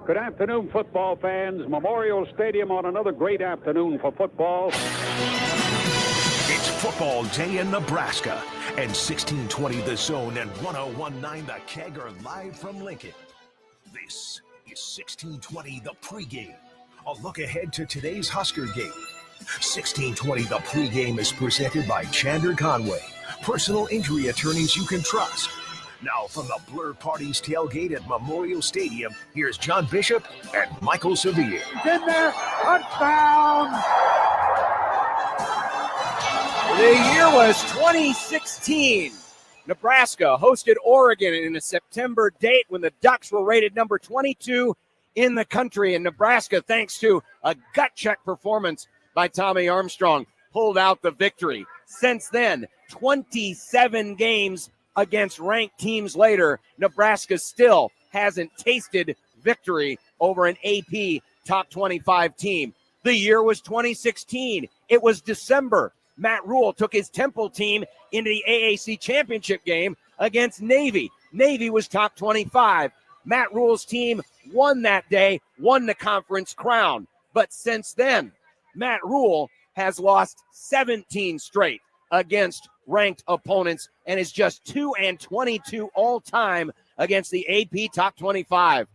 Good afternoon, football fans. Memorial Stadium on another great afternoon for football. It's football day in Nebraska, and 1620 The Zone and 1019 The Keg are live from Lincoln. This is 1620 The Pregame, a look ahead to today's Husker game. 1620 The Pregame is presented by Chandler Conway, personal injury attorneys you can trust. Now from the Blur Parties tailgate at Memorial Stadium, here's John Bishop and Michael Severe. He's in there, touchdown! The year was 2016. Nebraska hosted Oregon in a September date when the Ducks were rated number 22 in the country. And Nebraska, thanks to a gut check performance by Tommy Armstrong, pulled out the victory. Since then, 27 games against ranked teams later, Nebraska still hasn't tasted victory over an AP top 25 team. The year was 2016. It was December. Matt Rule took his Temple team into the AAC championship game against Navy. Navy was top 25. Matt Rule's team won that day, won the conference crown. But since then, Matt Rule has lost 17 straight against ranked opponents and is just 2-22 all time against the AP top 25.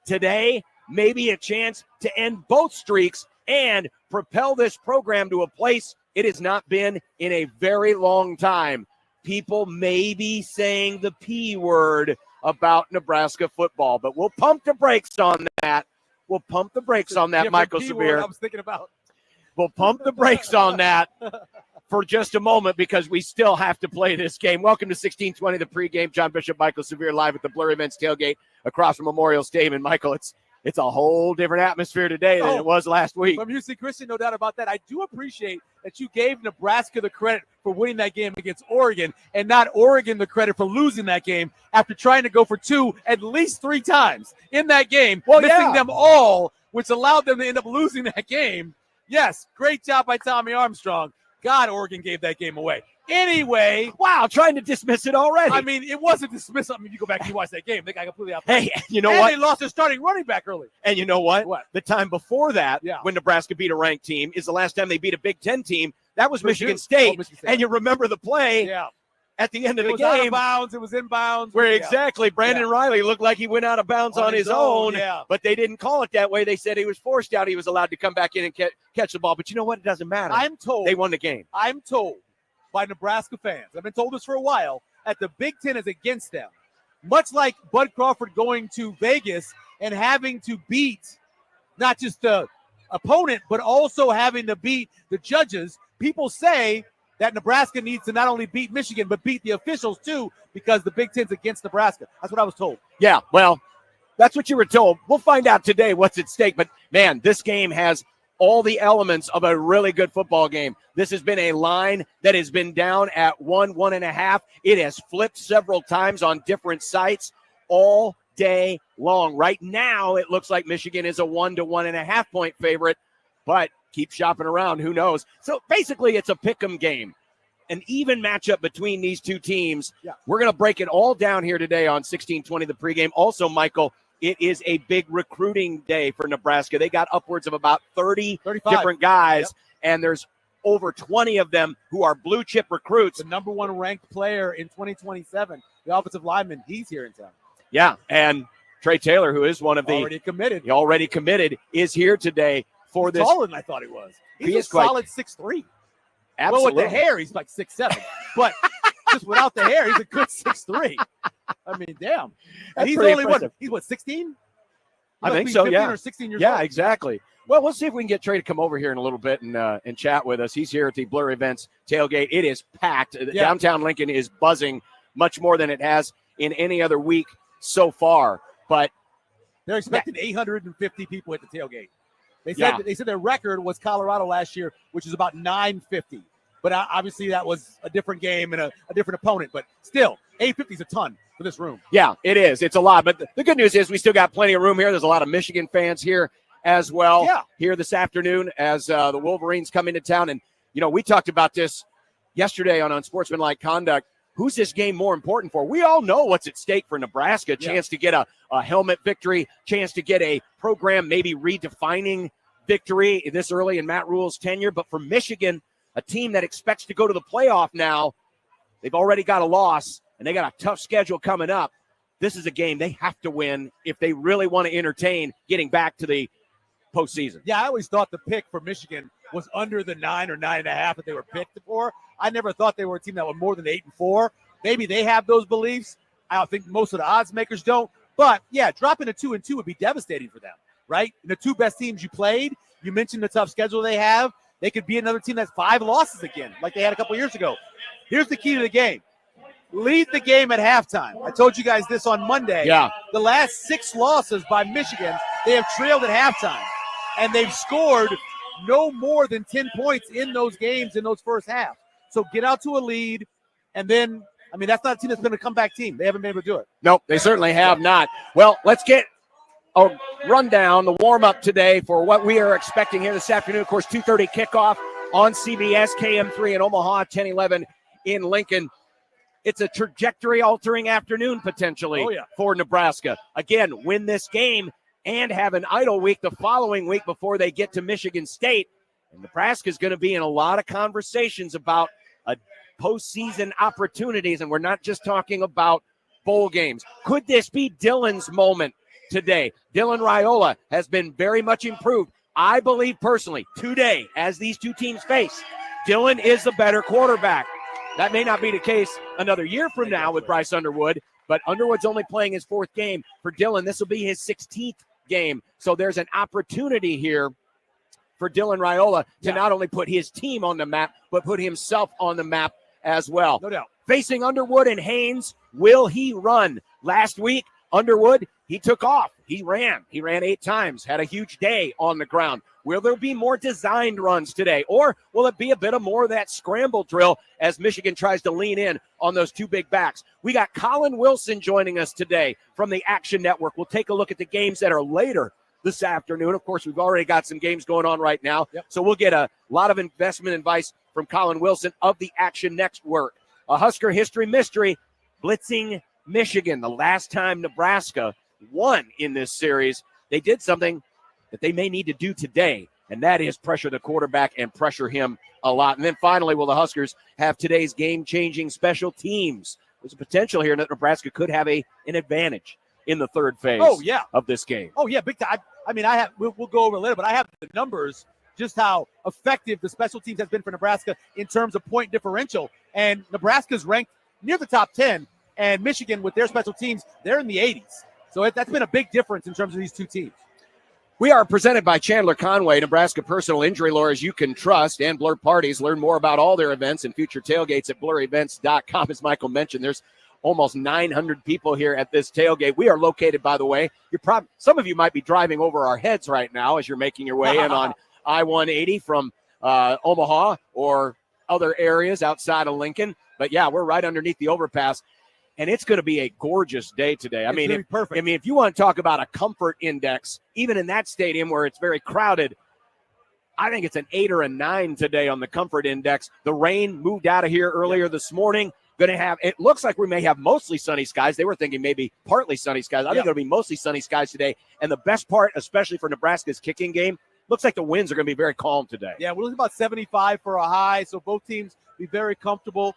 Today, maybe a chance to end both streaks and propel this program to a place it has not been in a very long time. People may be saying the P word about Nebraska football, but we'll pump the brakes on that. We'll pump the brakes on that, Michael Severe. I was thinking about. We'll pump the brakes on that for just a moment because we still have to play this game. Welcome to 1620, the pregame. John Bishop, Michael Severe, live at the Blur Events tailgate across from Memorial Stadium. And Michael, it's a whole different atmosphere today than it was last week. From UC Christian, no doubt about that. I do appreciate that you gave Nebraska the credit for winning that game against Oregon and not Oregon the credit for losing that game after trying to go for two at least 3 times in that game, missing them all, which allowed them to end up losing that game. Yes, great job by Tommy Armstrong. God, Oregon gave that game away. Anyway. Wow, trying to dismiss it already. I mean, it wasn't dismissal. I mean, you go back and you watch that game. They got completely out. Hey, you know what? They lost their starting running back early. And you know what? What? The time before that, when Nebraska beat a ranked team, is the last time they beat a Big Ten team. That was Michigan State. Michigan State. And you remember the play at the end of the game. Out of bounds. It was in bounds. Where exactly Brandon Riley looked like he went out of bounds on his own. But they didn't call it that way. They said he was forced out. He was allowed to come back in and catch the ball. But you know what? It doesn't matter. I'm told. They won the game. I'm told by Nebraska fans, I've been told this for a while, that the Big Ten is against them. Much like Bud Crawford going to Vegas and having to beat not just the opponent, but also having to beat the judges. People say that Nebraska needs to not only beat Michigan, but beat the officials too, because the Big Ten's against Nebraska. That's what I was told. Yeah, well, that's what you were told. We'll find out today what's at stake. But, man, this game has all the elements of a really good football game. This has been a line that has been down at 1.5. It has flipped several times on different sites all day long. Right now, it looks like Michigan is a 1 to 1.5 point favorite, but keep shopping around. Who knows? So basically, it's a pick'em game. An even matchup between these two teams. Yeah. We're going to break it all down here today on 1620 the pregame. Also, Michael, it is a big recruiting day for Nebraska. They got upwards of about 35 different guys, and there's over 20 of them who are blue chip recruits. The number 1 ranked player in 2027, the offensive lineman, he's here in town. Yeah, and Trey Taylor, who is one of the already committed, is here today for this. Taller than I thought he was. He's a solid 6'3". Absolutely. Well, with the hair, he's like 6'7", but just without the hair, he's a good 6'3". I mean, damn. And he's only impressive. He's 16? I think so, yeah. Or 16 years old. Yeah, exactly. Well, we'll see if we can get Trey to come over here in a little bit and chat with us. He's here at the Blur Events tailgate. It is packed. Yeah. Downtown Lincoln is buzzing much more than it has in any other week so far. But they're expecting 850 people at the tailgate. They said their record was Colorado last year, which is about 950. But obviously that was a different game and a different opponent. But still, 850 is a ton for this room. Yeah, it is. It's a lot. But the good news is we still got plenty of room here. There's a lot of Michigan fans here as well here this afternoon as the Wolverines come into town. And, you know, we talked about this yesterday on Unsportsmanlike Conduct. who's this game more important for? We all know what's at stake for Nebraska. Chance to get a helmet victory, chance to get a program maybe redefining victory this early in Matt Rule's tenure. But for Michigan, a team that expects to go to the playoff now, they've already got a loss, and they got a tough schedule coming up. This is a game they have to win if they really want to entertain getting back to the postseason. Yeah, I always thought the pick for Michigan was under the 9 or 9.5 that they were picked for. I never thought they were a team that was more than 8-4. Maybe they have those beliefs. I don't think most of the odds makers don't. But, yeah, dropping to 2-2 would be devastating for them, right? And the two best teams you played, you mentioned the tough schedule they have. They could be another team that's 5 losses again, like they had a couple years ago. Here's the key to the game. Lead the game at halftime. I told you guys this on Monday. Yeah. The last 6 losses by Michigan, they have trailed at halftime. And they've scored no more than 10 points in those games in those first half. So get out to a lead, and then, I mean, that's not a team that's been a comeback team. They haven't been able to do it. Nope, they certainly have not. Well, let's get a rundown, the warm-up today for what we are expecting here this afternoon. Of course, 2:30 kickoff on CBS, KM3 in Omaha, 10:11 in Lincoln. It's a trajectory-altering afternoon potentially for Nebraska. Again, win this game and have an idle week the following week before they get to Michigan State. And Nebraska is going to be in a lot of conversations about postseason opportunities, and we're not just talking about bowl games. Could this be Dylan's moment today? Dylan Raiola has been very much improved. I believe personally today, as these two teams face, Dylan is the better quarterback. That may not be the case another year from now with Bryce Underwood, but Underwood's only playing his 4th game. For Dylan, this will be his 16th game. So there's an opportunity here for Dylan Raiola to not only put his team on the map, but put himself on the map as well. No doubt. Facing Underwood and Haynes, will he run? Last week, Underwood, he took off. He ran 8 times, had a huge day on the ground. Will there be more designed runs today? Or will it be a bit of more of that scramble drill as Michigan tries to lean in on those 2 big backs? We got Colin Wilson joining us today from the Action Network. We'll take a look at the games that are later this afternoon. Of course, we've already got some games going on right now. So we'll get a lot of investment advice from Colin Wilson of the Action Network. A Husker history mystery, blitzing Michigan. The last time Nebraska won in this series, they did something that they may need to do today, and that is pressure the quarterback and pressure him a lot. And then finally, will the Huskers have today's game-changing special teams? There's a potential here that Nebraska could have an advantage in the 3rd phase of this game. Oh, yeah, big time. I mean, we'll go over it later, but I have the numbers, just how effective the special teams has been for Nebraska in terms of point differential. And Nebraska's ranked near the top 10, and Michigan, with their special teams, they're in the 80s. So that's been a big difference in terms of these two teams. We are presented by Chandler Conway, Nebraska personal injury lawyers you can trust, and Blur Parties. Learn more about all their events and future tailgates at blurevents.com. As Michael mentioned, there's almost 900 people here at this tailgate. We are located, by the way, some of you might be driving over our heads right now as you're making your way in on I-180 from Omaha or other areas outside of Lincoln. But, yeah, we're right underneath the overpass. And it's going to be a gorgeous day today. Perfect. I mean, if you want to talk about a comfort index, even in that stadium where it's very crowded, I think it's an 8 or a 9 today on the comfort index. The rain moved out of here earlier this morning. It looks like we may have mostly sunny skies. They were thinking maybe partly sunny skies. I think it'll be mostly sunny skies today. And the best part, especially for Nebraska's kicking game, looks like the winds are going to be very calm today. Yeah, we're looking about 75 for a high, so both teams be very comfortable.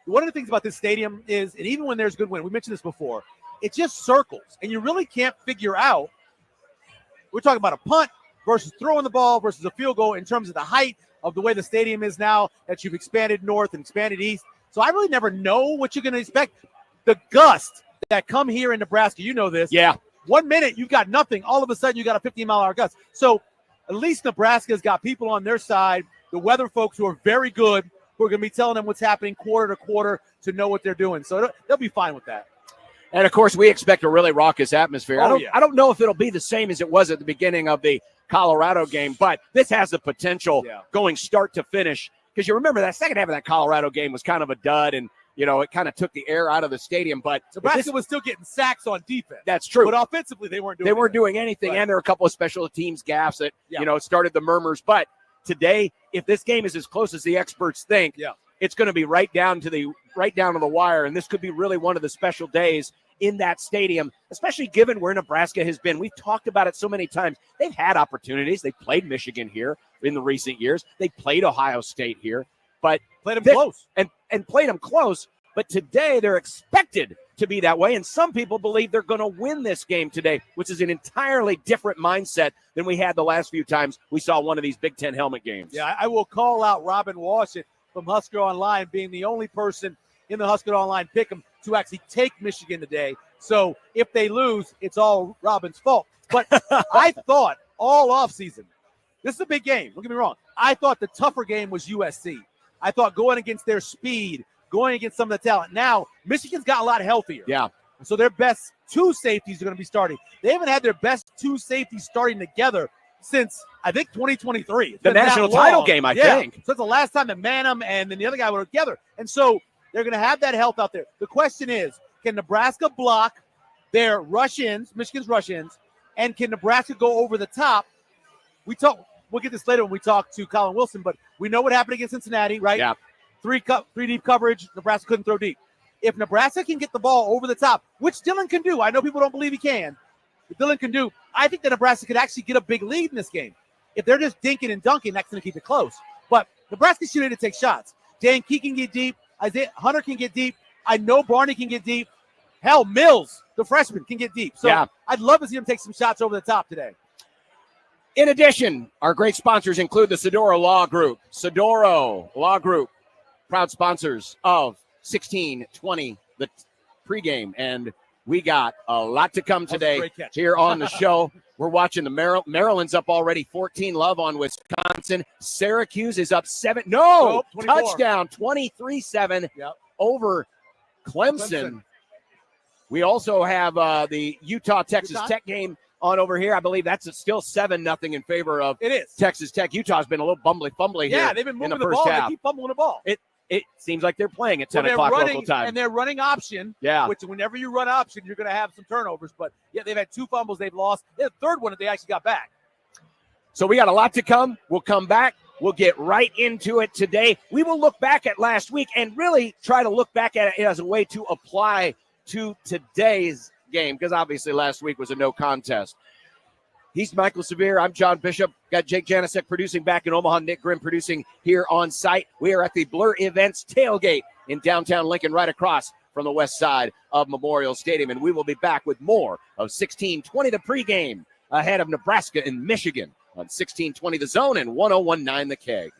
One of the things about this stadium is, and even when there's good wind, we mentioned this before, it just circles, and you really can't figure out. We're talking about a punt versus throwing the ball versus a field goal in terms of the height of the way the stadium is now that you've expanded north and expanded east. So I really never know what you're going to expect. The gusts that come here in Nebraska, you know this. Yeah. 1 minute, you've got nothing. All of a sudden, you got a 15-mile-an-hour gust. So at least Nebraska's got people on their side, the weather folks who are very good, who are going to be telling them what's happening quarter to quarter to know what they're doing. So they'll be fine with that. And, of course, we expect a really raucous atmosphere. I don't know if it'll be the same as it was at the beginning of the Colorado game, but this has the potential going start to finish. Because you remember that second half of that Colorado game was kind of a dud, and, it kind of took the air out of the stadium. But Nebraska was still getting sacks on defense. That's true. But offensively, they weren't doing anything. Right. And there were a couple of special teams gaffes that, started the murmurs. But today, if this game is as close as the experts think, it's going to be right down to the right down to the wire, and this could be really one of the special days in that stadium, especially given where Nebraska has been. We've talked about it so many times. They've had opportunities. They played Michigan here in the recent years. They played Ohio State here, but played them close. And played them close. But today they're expected to be that way, and some people believe they're going to win this game today, which is an entirely different mindset than we had the last few times we saw one of these Big Ten helmet games. Yeah, I will call out Robin Washington from Husker Online being the only person in the Husker Online pick'em to actually take Michigan today. So if they lose, it's all Robin's fault. But I thought all offseason, this is a big game. Don't get me wrong. I thought the tougher game was USC. I thought going against their speed, going against some of the talent. Now, Michigan's got a lot healthier. Yeah. So their best two safeties are going to be starting. They haven't had their best two safeties starting together since, I think, 2023. The national title game, I think. So it's the last time that Manham and then the other guy were together. And so they're going to have that health out there. The question is, can Nebraska block their rush-ins, Michigan's rush-ins, and can Nebraska go over the top? We'll get this later when we talk to Colin Wilson, but we know what happened against Cincinnati, right? Yeah. Three deep coverage, Nebraska couldn't throw deep. If Nebraska can get the ball over the top, which Dylan can do, I know people don't believe he can, but Dylan can do, I think that Nebraska could actually get a big lead in this game. If they're just dinking and dunking, that's going to keep it close. But Nebraska should need to take shots. Dan Key can get deep. Isaiah Hunter can get deep. I know Barney can get deep. Hell, Mills, the freshman, can get deep. So yeah. I'd love to see him take some shots over the top today. In addition, our great sponsors include the Sedoro Law Group. Sedoro Law Group, proud sponsors of 1620, the pregame. And we got a lot to come today here on the show. We're watching the Maryland's up already 14-0 on Wisconsin. Syracuse is up 7. No, touchdown, 23-7 over Clemson. We also have the Utah-Texas Tech game on over here. I believe that's still 7-0 in favor of Texas Tech. Utah's been a little fumbly here. Yeah, they've been moving in the first ball. Half. They keep fumbling the ball. It seems like they're playing at 10 o'clock local time. And they're running option, which whenever you run option, you're going to have some turnovers. But, yeah, they've had 2 fumbles they've lost. The third one that they actually got back. So we got a lot to come. We'll come back. We'll get right into it today. We will look back at last week and really try to look back at it as a way to apply to today's game, because obviously last week was a no contest. He's Michael Severe. I'm John Bishop. Got Jake Janicek producing back in Omaha. Nick Grimm producing here on site. We are at the Blur Events tailgate in downtown Lincoln, right across from the west side of Memorial Stadium. And we will be back with more of 1620 the pregame ahead of Nebraska and Michigan on 1620 the Zone and 1019 the Keg.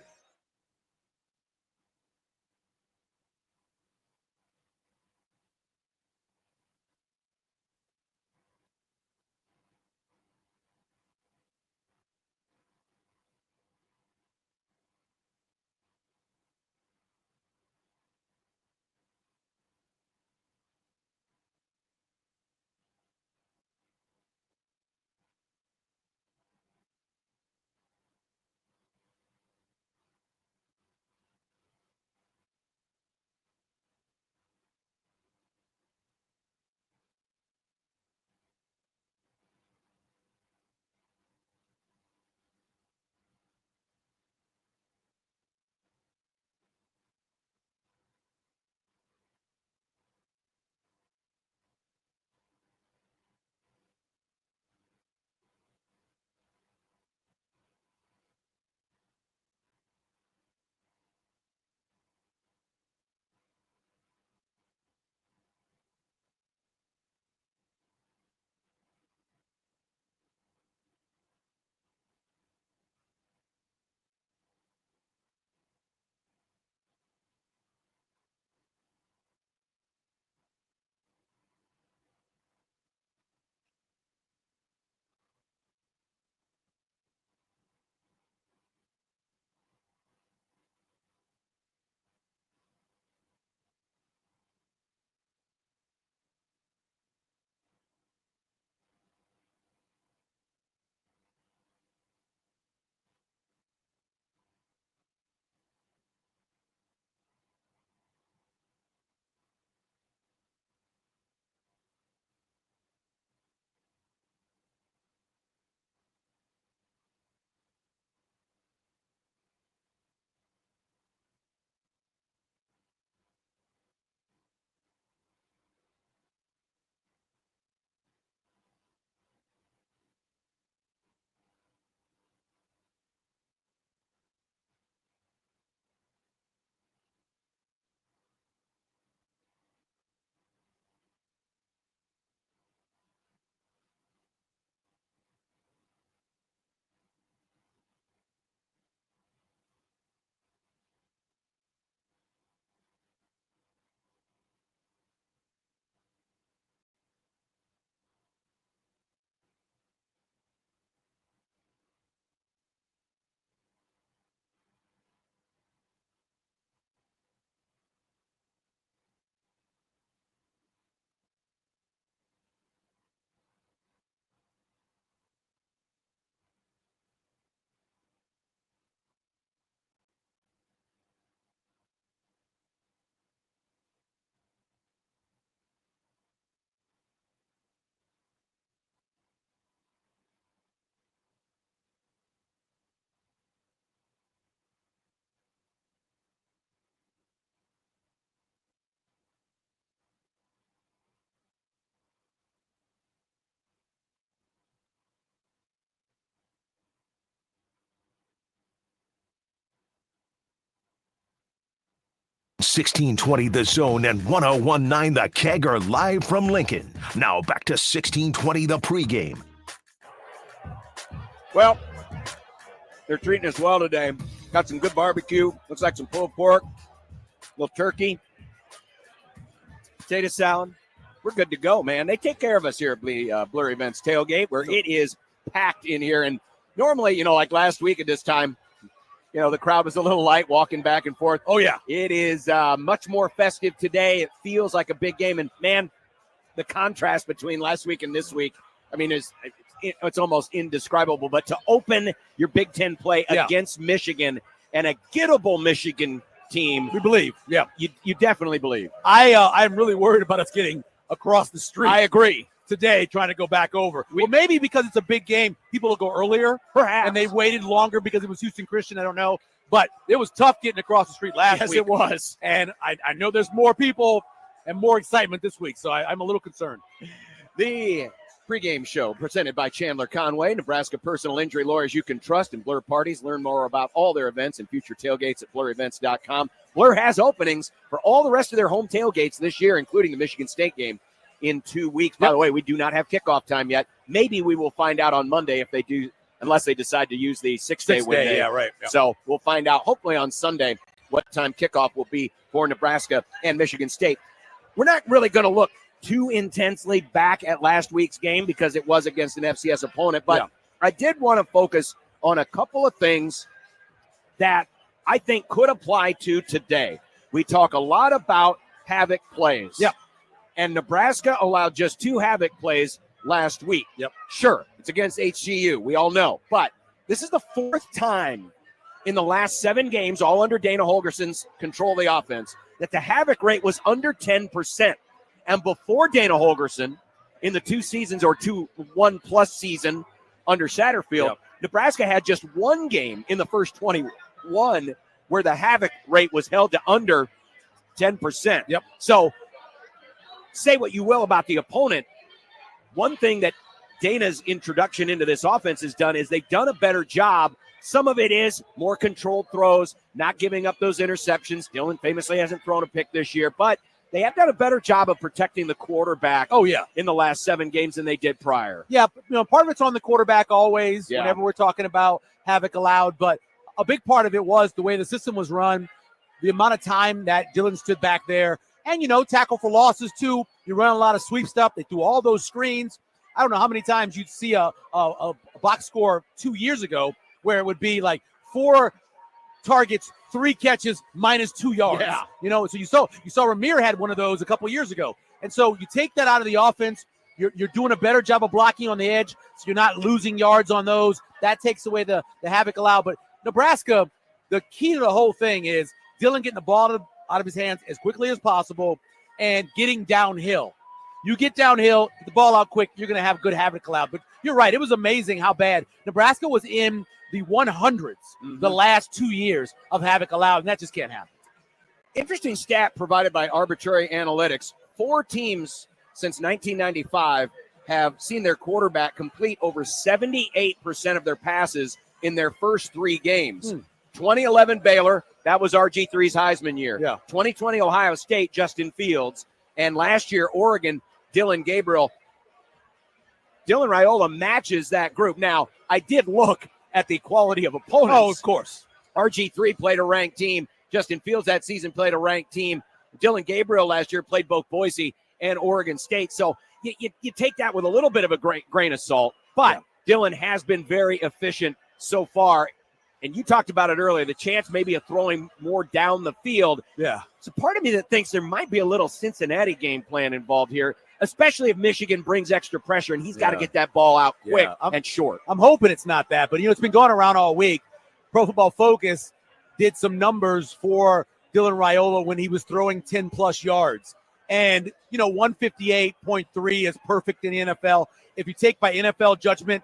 1620 The Zone and 1019 The Keg are live from Lincoln. Now back to 1620 The Pregame. Well, they're treating us well today. Got some good barbecue. Looks like some pulled pork, a little turkey, potato salad. We're good to go, man. They take care of us here at Blur Events Tailgate, where it is packed in here. And normally, like last week at this time, the crowd was a little light walking back and forth. Oh, yeah. It is much more festive today. It feels like a big game. And, man, the contrast between last week and this week, I mean, it's almost indescribable. But to open your Big Ten play against Michigan and a gettable Michigan team. We believe. Yeah. You definitely believe. I'm really worried about us getting across the street. I agree. Today, trying to go back over. Well, maybe because it's a big game, people will go earlier. Perhaps. And they waited longer because it was Houston Christian. I don't know. But it was tough getting across the street last week. Yes, it was. And I know there's more people and more excitement this week, so I'm a little concerned. The pregame show presented by Chandler Conway, Nebraska personal injury lawyers you can trust, and Blur Parties. Learn more about all their events and future tailgates at blurevents.com. Blur has openings for all the rest of their home tailgates this year, including the Michigan State game in 2 weeks. By the way, we do not have kickoff time yet. Maybe we will find out on Monday if they do, unless they decide to use the 6-day window. Yeah, right. Yeah. So we'll find out hopefully on Sunday what time kickoff will be for Nebraska and Michigan State. We're not really going to look too intensely back at last week's game because it was against an FCS opponent, but I did want to focus on a couple of things that I think could apply to today. We talk a lot about havoc plays. Yeah. And Nebraska allowed just 2 havoc plays last week. Yep. Sure, it's against HCU. We all know. But this is the 4th time in the last 7 games, all under Dana Holgerson's control of the offense, that the havoc rate was under 10%. And before Dana Holgerson, in the 2 seasons or 1+ season under Satterfield, Nebraska had just 1 game in the first 21 where the havoc rate was held to under 10%. Yep. So say what you will about the opponent. One thing that Dana's introduction into this offense has done is they've done a better job. Some of it is more controlled throws, not giving up those interceptions. Dylan famously hasn't thrown a pick this year, but they have done a better job of protecting the quarterback in the last 7 games than they did prior. Yeah, part of it's on the quarterback always whenever we're talking about havoc allowed, but a big part of it was the way the system was run, the amount of time that Dylan stood back there, and, tackle for losses, too. You run a lot of sweep stuff. They do all those screens. I don't know how many times you'd see a box score 2 years ago where it would be like 4 targets, 3 catches, -2 yards. Yeah. So you saw Ramir had one of those a couple years ago. And so you take that out of the offense. You're doing a better job of blocking on the edge, so you're not losing yards on those. That takes away the havoc allowed. But Nebraska, the key to the whole thing is Dylan getting the ball out of his hands as quickly as possible and getting downhill. You get downhill, get the ball out quick, you're going to have good havoc allowed. But you're right, it was amazing how bad. Nebraska was in the 100s the last 2 years of havoc allowed, and that just can't happen. Interesting stat provided by Arbitrary Analytics. 4 teams since 1995 have seen their quarterback complete over 78% of their passes in their first 3 games. 2011 Baylor, that was RG3's Heisman year. 2020 Ohio State, Justin Fields. And last year, Oregon, Dylan Gabriel. Dylan Raiola matches that group. Now, I did look at the quality of opponents. Oh, of course. RG3 played a ranked team. Justin Fields that season played a ranked team. Dylan Gabriel last year played both Boise and Oregon State. So you take that with a little bit of a grain of salt. But Dylan has been very efficient so far. And you talked about it earlier, the chance maybe of throwing more down the field. Yeah. It's a part of me that thinks there might be a little Cincinnati game plan involved here, especially if Michigan brings extra pressure and he's got to get that ball out quick and short. I'm hoping it's not that, but, it's been going around all week. Pro Football Focus did some numbers for Dylan Raiola when he was throwing 10-plus yards. And, 158.3 is perfect in the NFL. If you take by NFL judgment,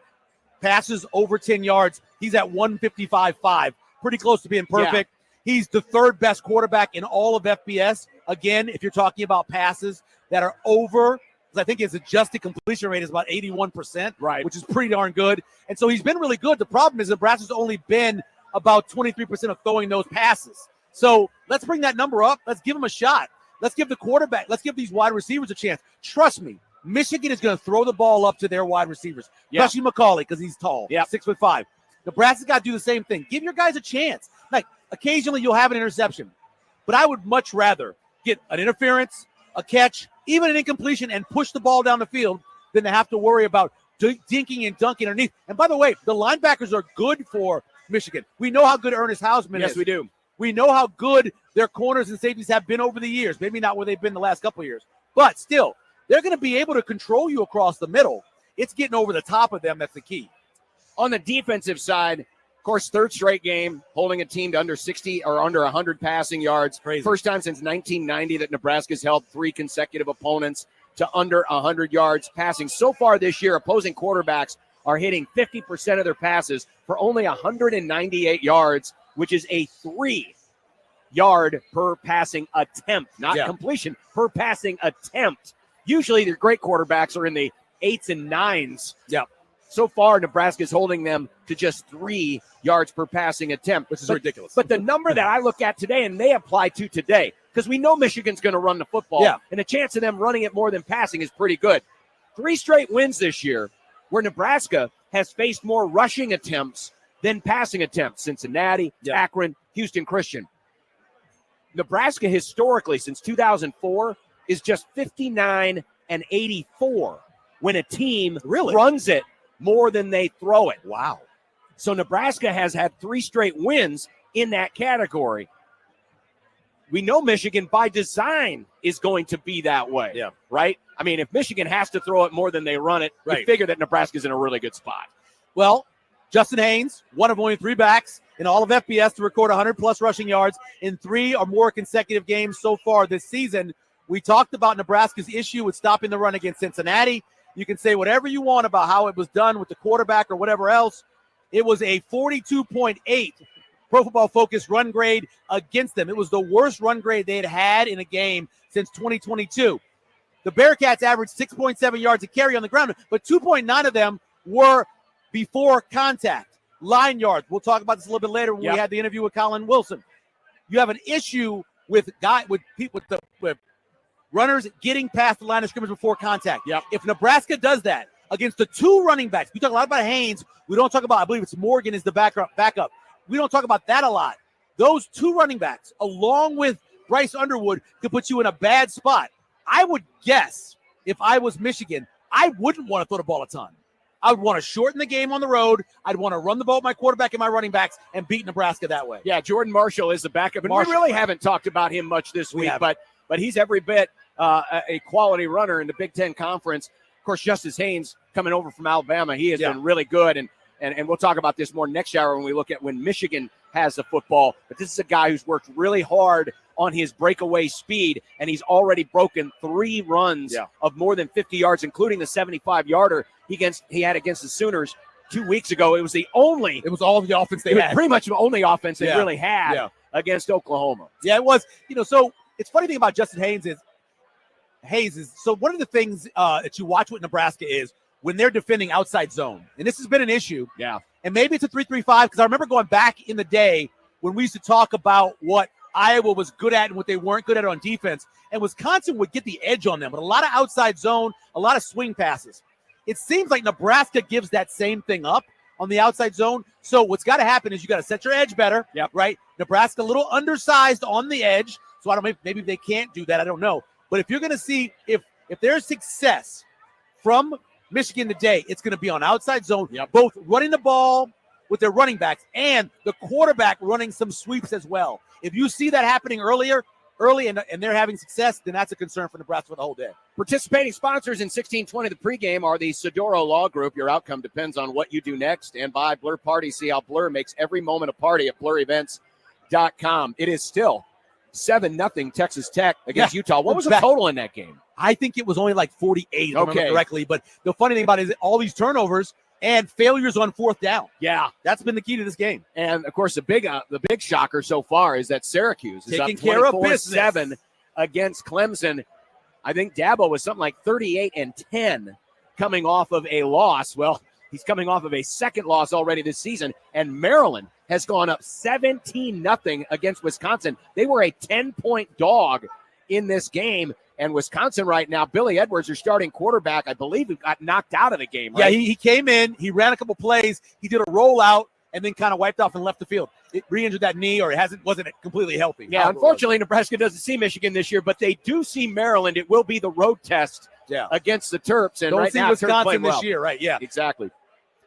passes over 10 yards, he's at 155.5. Pretty close to being perfect. Yeah. He's the 3rd best quarterback in all of FBS. Again, if you're talking about passes that are over, because I think his adjusted completion rate is about 81%, right, which is pretty darn good. And so he's been really good. The problem is Nebraska's only been about 23% of throwing those passes. So let's bring that number up. Let's give them a shot. Let's give the quarterback, let's give these wide receivers a chance. Trust me, Michigan is going to throw the ball up to their wide receivers, especially McCauley because he's tall, 6'5". Nebraska's got to do the same thing. Give your guys a chance. Like, occasionally you'll have an interception, but I would much rather get an interference, a catch, even an incompletion, and push the ball down the field than to have to worry about dinking and dunking underneath. And by the way, the linebackers are good for Michigan. We know how good Ernest Hausman is. Yes, we do. We know how good their corners and safeties have been over the years. Maybe not where they've been the last couple of years, but still, they're going to be able to control you across the middle. It's getting over the top of them that's the key. On the defensive side, of course, third straight game holding a team to under 60 or under 100 passing yards. Crazy. First time since 1990 that Nebraska's held 3 consecutive opponents to under 100 yards passing. So far this year, opposing quarterbacks are hitting 50% of their passes for only 198 yards, which is a 3-yard per passing attempt, not completion, per passing attempt. Usually their great quarterbacks are in the 8s and 9s. Yeah. So far, Nebraska is holding them to just 3 yards per passing attempt, which is ridiculous. But the number that I look at today, and they apply to today, because we know Michigan's going to run the football, and the chance of them running it more than passing is pretty good. 3 straight wins this year where Nebraska has faced more rushing attempts than passing attempts. Cincinnati, Akron, Houston Christian. Nebraska historically, since 2004, is just 59 and 84 when a team runs it more than they throw it. Wow. So Nebraska has had 3 straight wins in that category. We know Michigan by design is going to be that way, right? I mean, if Michigan has to throw it more than they run it, we figure that Nebraska's in a really good spot. Well, Justin Haynes, one of only 3 backs in all of FBS to record 100-plus rushing yards in 3 or more consecutive games so far this season. We talked about Nebraska's issue with stopping the run against Cincinnati. You can say whatever you want about how it was done with the quarterback or whatever else. It was a 42.8 Pro Football Focus run grade against them. It was the worst run grade they had had in a game since 2022. The Bearcats averaged 6.7 yards a carry on the ground, but 2.9 of them were before contact. Line yards. We'll talk about this a little bit later when we had the interview with Colin Wilson. You have an issue with runners getting past the line of scrimmage before contact. If Nebraska does that against the 2 running backs, we talk a lot about Haynes. We don't talk about, I believe it's Morgan is the backup. We don't talk about that a lot. Those 2 running backs, along with Bryce Underwood, could put you in a bad spot. I would guess if I was Michigan, I wouldn't want to throw the ball a ton. I would want to shorten the game on the road. I'd want to run the ball with my quarterback and my running backs and beat Nebraska that way. Yeah, Jordan Marshall is the backup. And we really haven't talked about him much this week, but he's every bit a quality runner in the Big Ten Conference. Of course, Justice Haynes coming over from Alabama, he has been really good. And we'll talk about this more next hour when we look at when Michigan has the football. But this is a guy who's worked really hard on his breakaway speed, and he's already broken 3 runs of more than 50 yards, including the 75-yarder he had against the Sooners 2 weeks ago. It was all of the offense they had. Pretty much the only offense they really had against Oklahoma. Yeah, it was. So it's funny thing about Justin Haynes is so one of the things that you watch with Nebraska is when they're defending outside zone. And this has been an issue. Yeah. And maybe it's a 3-3-5 because I remember going back in the day when we used to talk about what Iowa was good at and what they weren't good at on defense. And Wisconsin would get the edge on them, but a lot of outside zone, a lot of swing passes. It seems like Nebraska gives that same thing up on the outside zone. So what's got to happen is you got to set your edge better, right? Nebraska a little undersized on the edge. So I don't know, maybe they can't do that. I don't know. But if you're going to see if there's success from Michigan today, it's going to be on outside zone, both running the ball with their running backs and the quarterback running some sweeps as well. If you see that happening early and they're having success, then that's a concern for Nebraska for the whole day. Participating sponsors in 1620 The Pregame are the Sidoro Law Group. Your outcome depends on what you do next. And by Blur Party, see how Blur makes every moment a party at blurevents.com. It is still 7-0 Texas Tech against Utah. What was the total in that game? I think it was only like 48, if I remember correctly. But the funny thing about it is all these turnovers and failures on 4th down. Yeah. That's been the key to this game. And, of course, the big shocker so far is that Syracuse is taking up care of business 24-7 against Clemson. I think Dabo was something like 38-10 coming off of a loss. Well, he's coming off of a second loss already this season, and Maryland has gone up 17-0 against Wisconsin. They were a 10-point dog in this game. And Wisconsin right now, Billy Edwards, their starting quarterback, I believe he got knocked out of the game, right? Yeah, he came in, he ran a couple plays, he did a rollout, and then kind of wiped off and left the field. It re-injured that knee, or wasn't completely healthy. Yeah, unfortunately, Nebraska doesn't see Michigan this year, but they do see Maryland. It will be the road test against the Terps. And don't right see now, Wisconsin this well. year, right? Yeah, exactly.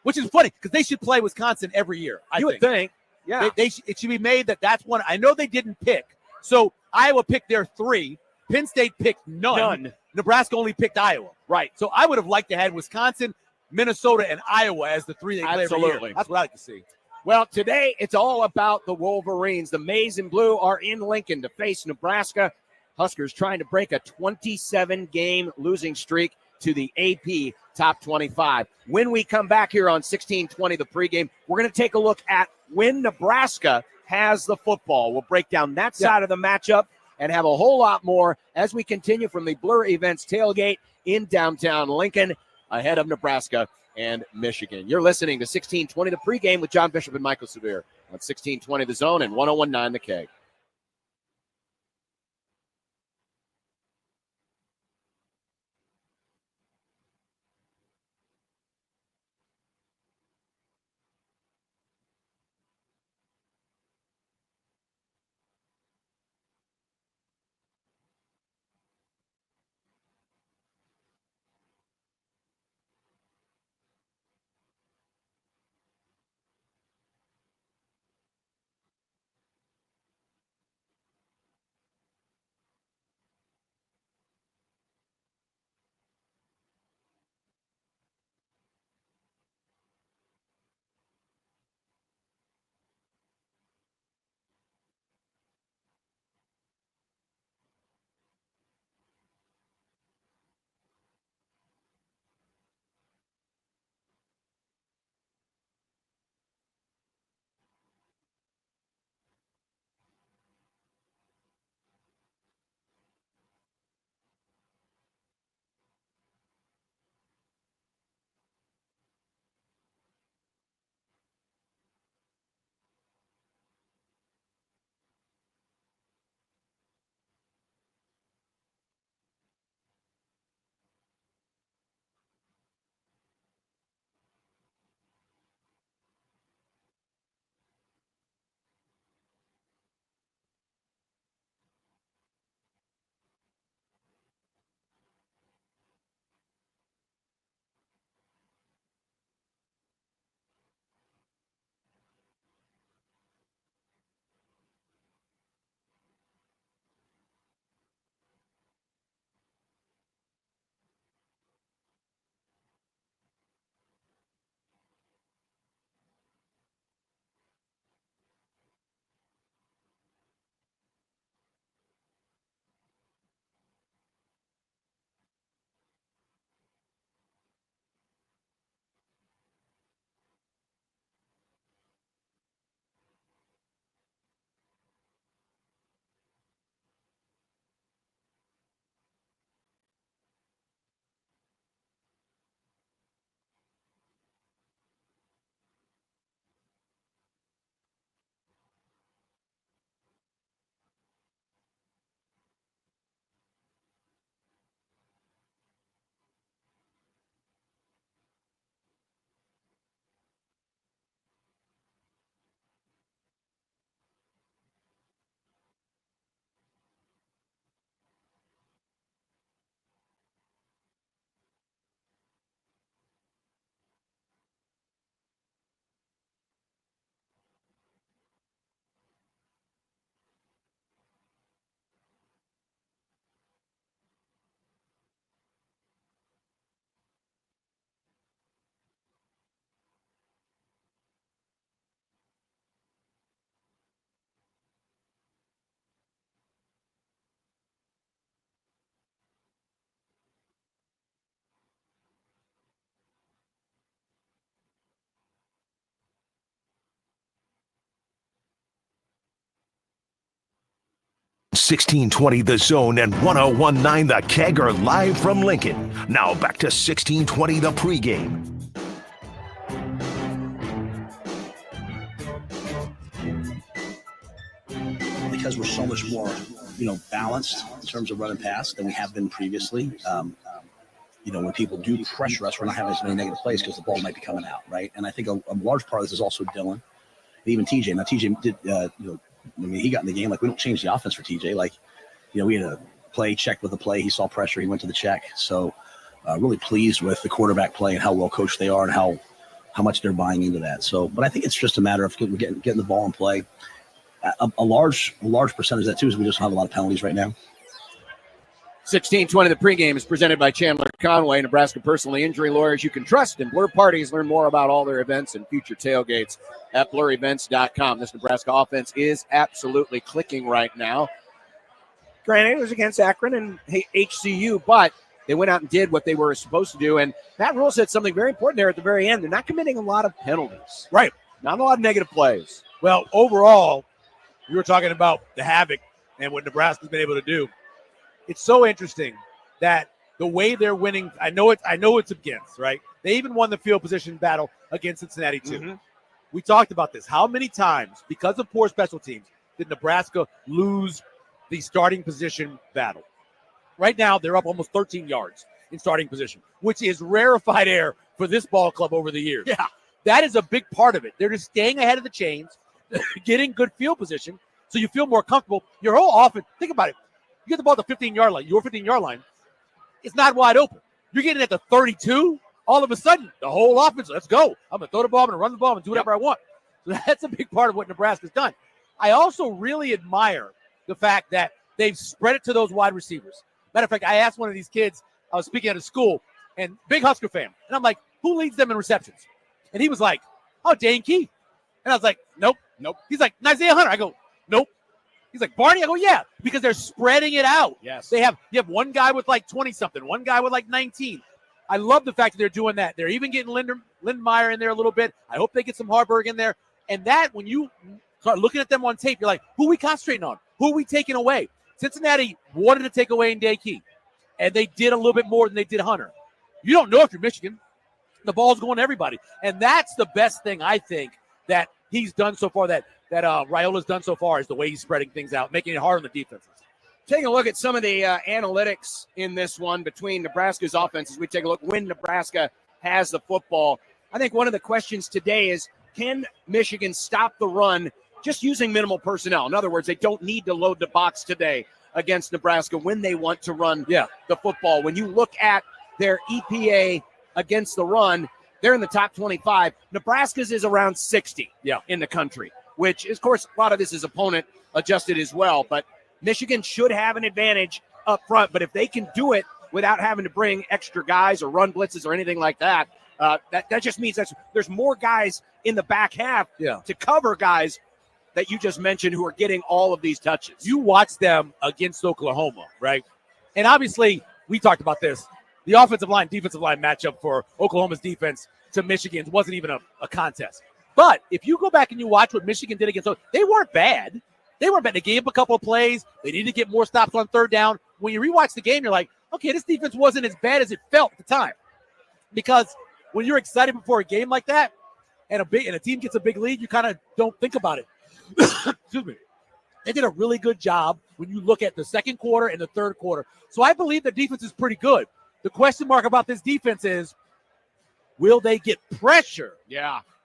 Which is funny because they should play Wisconsin every year. You would think. Yeah, it should be made that's one. I know they didn't pick. So Iowa picked their 3. Penn State picked none. Nebraska only picked Iowa. Right. So I would have liked to have Wisconsin, Minnesota, and Iowa as the 3 they play every year. That's what I like to see. Well, today it's all about the Wolverines. The Maize and Blue are in Lincoln to face Nebraska. Huskers trying to break a 27-game losing streak to the AP Top 25. When we come back here on 1620, the pregame, we're going to take a look at when Nebraska has the football. We'll break down that side of the matchup and have a whole lot more as we continue from the Blur Events tailgate in downtown Lincoln ahead of Nebraska and Michigan. You're listening to 1620 the pregame with John Bishop and Michael Severe on 1620 the Zone and 1019 the Keg. Sixteen 1620 The Zone and 1019 The Keg are live from Lincoln. Now back to 1620 The Pregame. because we're so much more, balanced in terms of run and pass than we have been previously. When people do pressure us, we're not having as many negative plays because the ball might be coming out, right? And I think a large part of this is also Dylan, and even TJ. Now TJ did, he got in the game. Like, we don't change the offense for TJ. Like, we had a play, checked with the play. He saw pressure. He went to the check. So really pleased with the quarterback play and how well coached they are and how much they're buying into that. So, but I think it's just a matter of getting the ball in play. A large percentage of that too is we just don't have a lot of penalties right now. 1620, the pregame is presented by Chandler Conway, Nebraska personal injury lawyers you can trust in Blur Parties. Learn more about all their events and future tailgates at blurevents.com. This Nebraska offense is absolutely clicking right now. Granted, it was against Akron and HCU, but they went out and did what they were supposed to do. And Matt Rule said something very important there at the very end. They're not committing a lot of penalties. Right. Not a lot of negative plays. Well, overall, we were talking about the havoc and what Nebraska's been able to do. It's so interesting that the way they're winning, I know it's against, right? They even won the field position battle against Cincinnati too. Mm-hmm. We talked about this. How many times, because of poor special teams, did Nebraska lose the starting position battle? Right now, they're up almost 13 yards in starting position, which is rarefied air for this ball club over the years. Yeah, that is a big part of it. They're just staying ahead of the chains, getting good field position, so you feel more comfortable. Your whole offense, think about it. You get the ball at the 15-yard line, your 15-yard line, it's not wide open. You're getting at the 32, all of a sudden, the whole offense, let's go. I'm going to throw the ball, I'm going to run the ball, and do whatever I want. So that's a big part of what Nebraska's done. I also really admire the fact that they've spread it to those wide receivers. Matter of fact, I asked one of these kids, I was speaking at a school, and big Husker fan, and I'm like, who leads them in receptions? And he was like, oh, Dane Key. And I was like, nope. He's like, Isaiah Hunter. I go, nope. He's like, Barney? I go, yeah, because they're spreading it out. Yes. You have one guy with like 20-something, one guy with like 19. I love the fact that they're doing that. They're even getting Lindenmeyer in there a little bit. I hope they get some Harburg in there. And that, when you start looking at them on tape, you're like, who are we concentrating on? Who are we taking away? Cincinnati wanted to take away Dane Key, and they did a little bit more than they did Hunter. You don't know if you're Michigan. The ball's going to everybody. And that's the best thing, I think, that he's done so far, that Raiola's done so far, is the way he's spreading things out, making it hard on the defenses. Taking a look at some of the analytics in this one between Nebraska's offenses, we take a look when Nebraska has the football. I think one of the questions today is, can Michigan stop the run just using minimal personnel? In other words, they don't need to load the box today against Nebraska when they want to run the football. When you look at their EPA against the run, they're in the top 25. Nebraska's is around 60 in the country, which, of course, a lot of this is opponent adjusted as well. But Michigan should have an advantage up front. But if they can do it without having to bring extra guys or run blitzes or anything like that, that just means that there's more guys in the back half to cover guys that you just mentioned who are getting all of these touches. You watch them against Oklahoma, right? And obviously, we talked about this. The offensive line, defensive line matchup for Oklahoma's defense to Michigan's wasn't even a contest. But if you go back and you watch what Michigan did against, they weren't bad. They weren't bad. They gave up a couple of plays. They needed to get more stops on third down. When you rewatch the game, you're like, okay, this defense wasn't as bad as it felt at the time. Because when you're excited before a game like that, and a team gets a big lead, you kind of don't think about it. Excuse me. They did a really good job when you look at the second quarter and the third quarter. So I believe the defense is pretty good. The question mark about this defense is, will they get pressure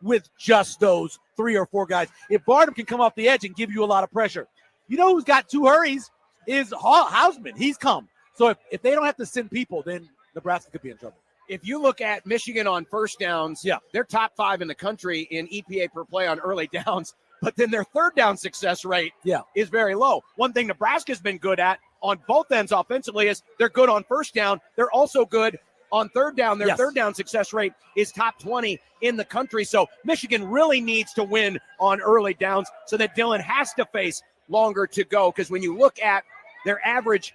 with just those 3 or 4 guys? If Barnum can come off the edge and give you a lot of pressure. You know who's got 2 hurries is Hausman. He's come. So if they don't have to send people, then Nebraska could be in trouble. If you look at Michigan on first downs, they're top 5 in the country in EPA per play on early downs. But then their third down success rate is very low. One thing Nebraska's been good at on both ends offensively is they're good on first down. They're also good on third down. Their third down success rate is top 20 in the country. So Michigan really needs to win on early downs so that Dylan has to face longer to go. Because when you look at their average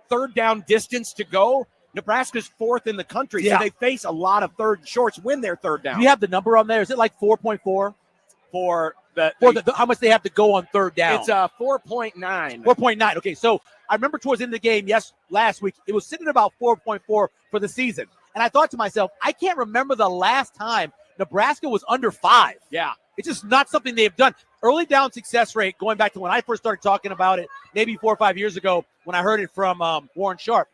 third down distance to go, Nebraska's 4th in the country. So they face a lot of third shorts when they're third down. Do you have the number on there? Is it like 4.4? For how much they have to go on third down? It's 4.9. 4.9. Okay, so I remember towards the end of the game, last week, it was sitting at about 4.4 for the season. And I thought to myself, I can't remember the last time Nebraska was under 5. Yeah. It's just not something they've done. early down success rate, going back to when I first started talking about it, maybe 4 or 5 years ago when I heard it from Warren Sharp.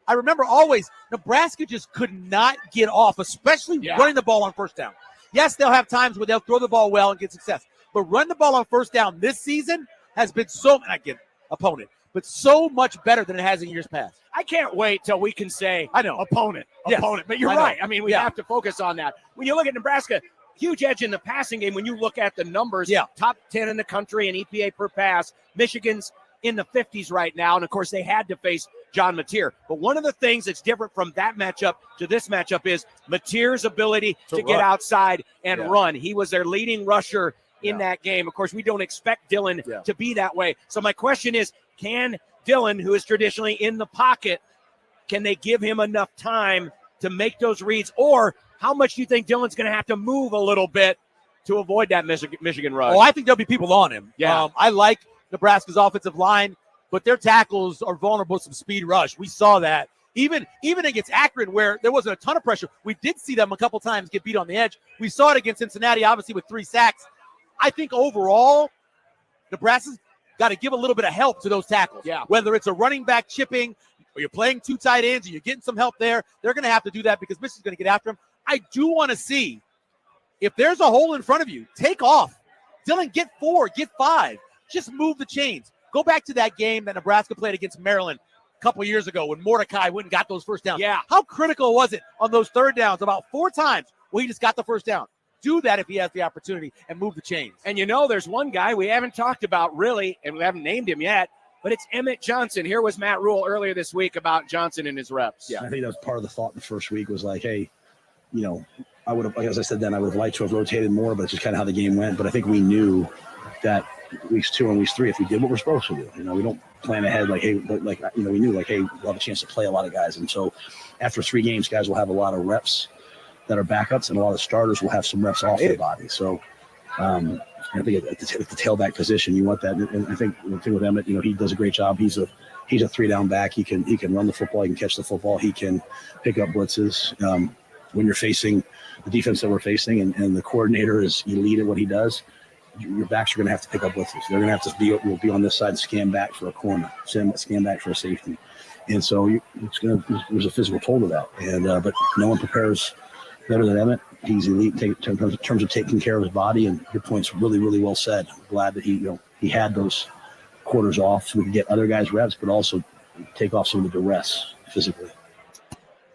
I remember always Nebraska just could not get off, especially running the ball on first down. Yes, they'll have times where they'll throw the ball well and get success, but run the ball on first down this season has been so much better than it has in years past. I can't wait till we can say, I know, opponent. But you're right. I mean, we have to focus on that. When you look at Nebraska, huge edge in the passing game. When you look at the numbers, top 10 in the country in EPA per pass. Michigan's in the 50s right now, and of course they had to face John Mateer. But one of the things that's different from that matchup to this matchup is Mateer's ability to get outside and run. He was their leading rusher in that game. Of course, we don't expect Dillon to be that way. So my question is, can Dillon, who is traditionally in the pocket, can they give him enough time to make those reads? Or how much do you think Dillon's going to have to move a little bit to avoid that Michigan rush? Oh, I think there'll be people on him. I like Nebraska's offensive line, but their tackles are vulnerable to some speed rush. We saw that. Even against Akron, where there wasn't a ton of pressure, we did see them a couple times get beat on the edge. We saw it against Cincinnati, obviously, with 3 sacks. I think overall, Nebraska's got to give a little bit of help to those tackles. Whether it's a running back chipping or you're playing 2 tight ends or you're getting some help there, they're going to have to do that because Michigan's going to get after them. I do want to see if there's a hole in front of you, take off. Dillon, get 4, get 5. Just move the chains. Go back to that game that Nebraska played against Maryland a couple years ago when Mordecai went and got those first downs. How critical was it on those third downs? About 4 times where he just got the first down. Do that if he has the opportunity and move the chains. And there's one guy we haven't talked about really, and we haven't named him yet, but it's Emmett Johnson. Here was Matt Rule earlier this week about Johnson and his reps. I think that was part of the thought the first week was like, hey, I would have, as I said then, I would have liked to have rotated more, but it's just kind of how the game went. But I think we knew that weeks 2 and weeks 3, if we did what we're supposed to do, we don't plan ahead like, hey, but we knew like, hey, we'll have a chance to play a lot of guys. And so after 3 games, guys will have a lot of reps that are backups, and a lot of starters will have some reps off their body. So I think at the tailback position, you want that. And I think the thing with Emmett, he does a great job. He's a 3-down back. He can run the football. He can catch the football. He can pick up blitzes. When you're facing the defense that we're facing, and the coordinator is elite at what he does, your backs are going to have to pick up blitzes. They're going to have to be on this side, scan back for a corner, scan back for a safety. And so there's a physical toll to that. And but no one prepares better than Emmett. He's elite in terms of taking care of his body, and your point's really, really well said. I'm glad that he had those quarters off so we could get other guys reps, but also take off some of the duress physically.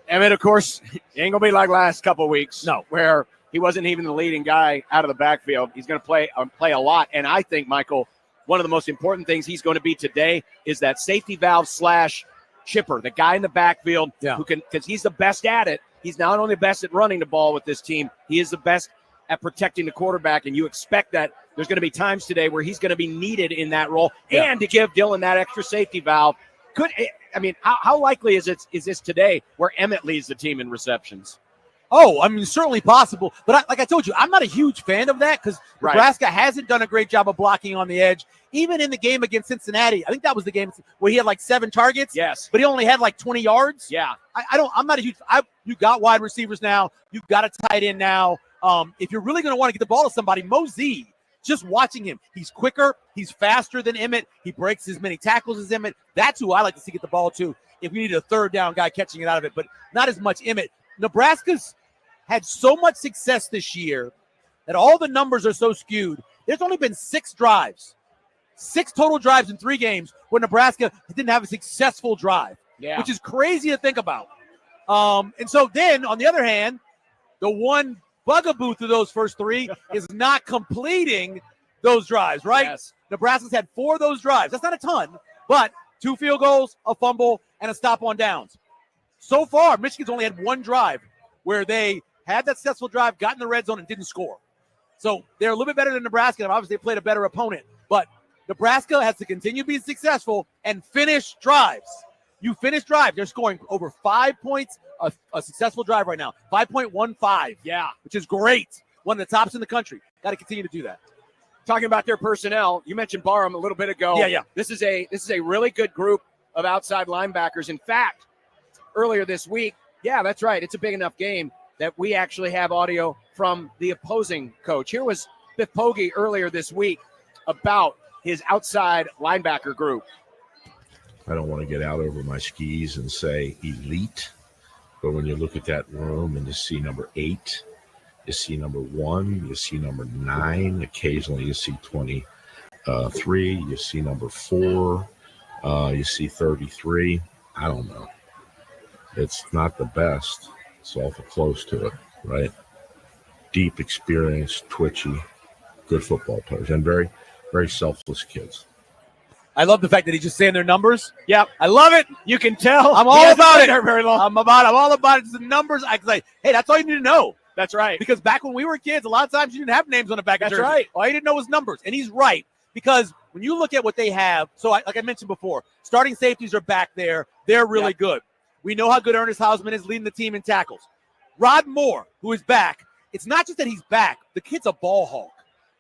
Emmett, of course, he ain't going to be like last couple of weeks. No. Where he wasn't even the leading guy out of the backfield. He's going to play a lot. And I think, Michael, one of the most important things he's going to be today is that safety valve / chipper, the guy in the backfield who can, because he's the best at it. He's not only the best at running the ball with this team, he is the best at protecting the quarterback. And you expect that there's going to be times today where he's going to be needed in that role and to give Dillon that extra safety valve. How likely is this today where Emmett leads the team in receptions? Oh, certainly possible. But like I told you, I'm not a huge fan of that because Nebraska hasn't done a great job of blocking on the edge. Even in the game against Cincinnati, I think that was the game where he had like 7 targets. Yes. But he only had like 20 yards. Yeah. I'm not a huge – you got wide receivers now. You've got a tight end now. If you're really going to want to get the ball to somebody, Mosey, just watching him, he's quicker. He's faster than Emmett. He breaks as many tackles as Emmett. That's who I like to see get the ball to if we need a third down guy catching it out of it, but not as much Emmett. Nebraska's had so much success this year that all the numbers are so skewed. There's only been 6 drives, 6 total drives in 3 games where Nebraska didn't have a successful drive, which is crazy to think about. And so then, on the other hand, the one bugaboo through those first 3 is not completing those drives, right? Yes. Nebraska's had 4 of those drives. That's not a ton, but 2 field goals, a fumble, and a stop on downs. So far, Michigan's only had 1 drive where they had that successful drive, got in the red zone, and didn't score. So they're a little bit better than Nebraska, and obviously they played a better opponent. But Nebraska has to continue being successful and finish drives. You finish drive, they're scoring over 5 points a successful drive right now, 5.15. Yeah. Which is great. One of the tops in the country. Got to continue to do that. Talking about their personnel, you mentioned Barham a little bit ago. Yeah. This is a really good group of outside linebackers. In fact, earlier this week, that's right, it's a big enough game that we actually have audio from the opposing coach. Here was Biff Poggi earlier this week about his outside linebacker group. I don't want to get out over my skis and say elite, but when you look at that room and you see number 8, you see number 1, you see number 9, occasionally you see 23, you see number 4, you see 33. I don't know. It's not the best. It's awful close to it, right? Deep experience, twitchy, good football players, and very, very selfless kids. I love the fact that he's just saying their numbers. Yep. I love it. You can tell. I'm all about it. Very long. I'm all about it. It's the numbers. I say, hey, that's all you need to know. That's right. Because back when we were kids, a lot of times you didn't have names on the back of That's jersey. right. All you didn't know was numbers. And he's right. Because when you look at what they have, like I mentioned before, starting safeties are back there. They're really good. We know how good Ernest Hausman is leading the team in tackles. Rod Moore, who is back, it's not just that he's back. The kid's a ball hawk.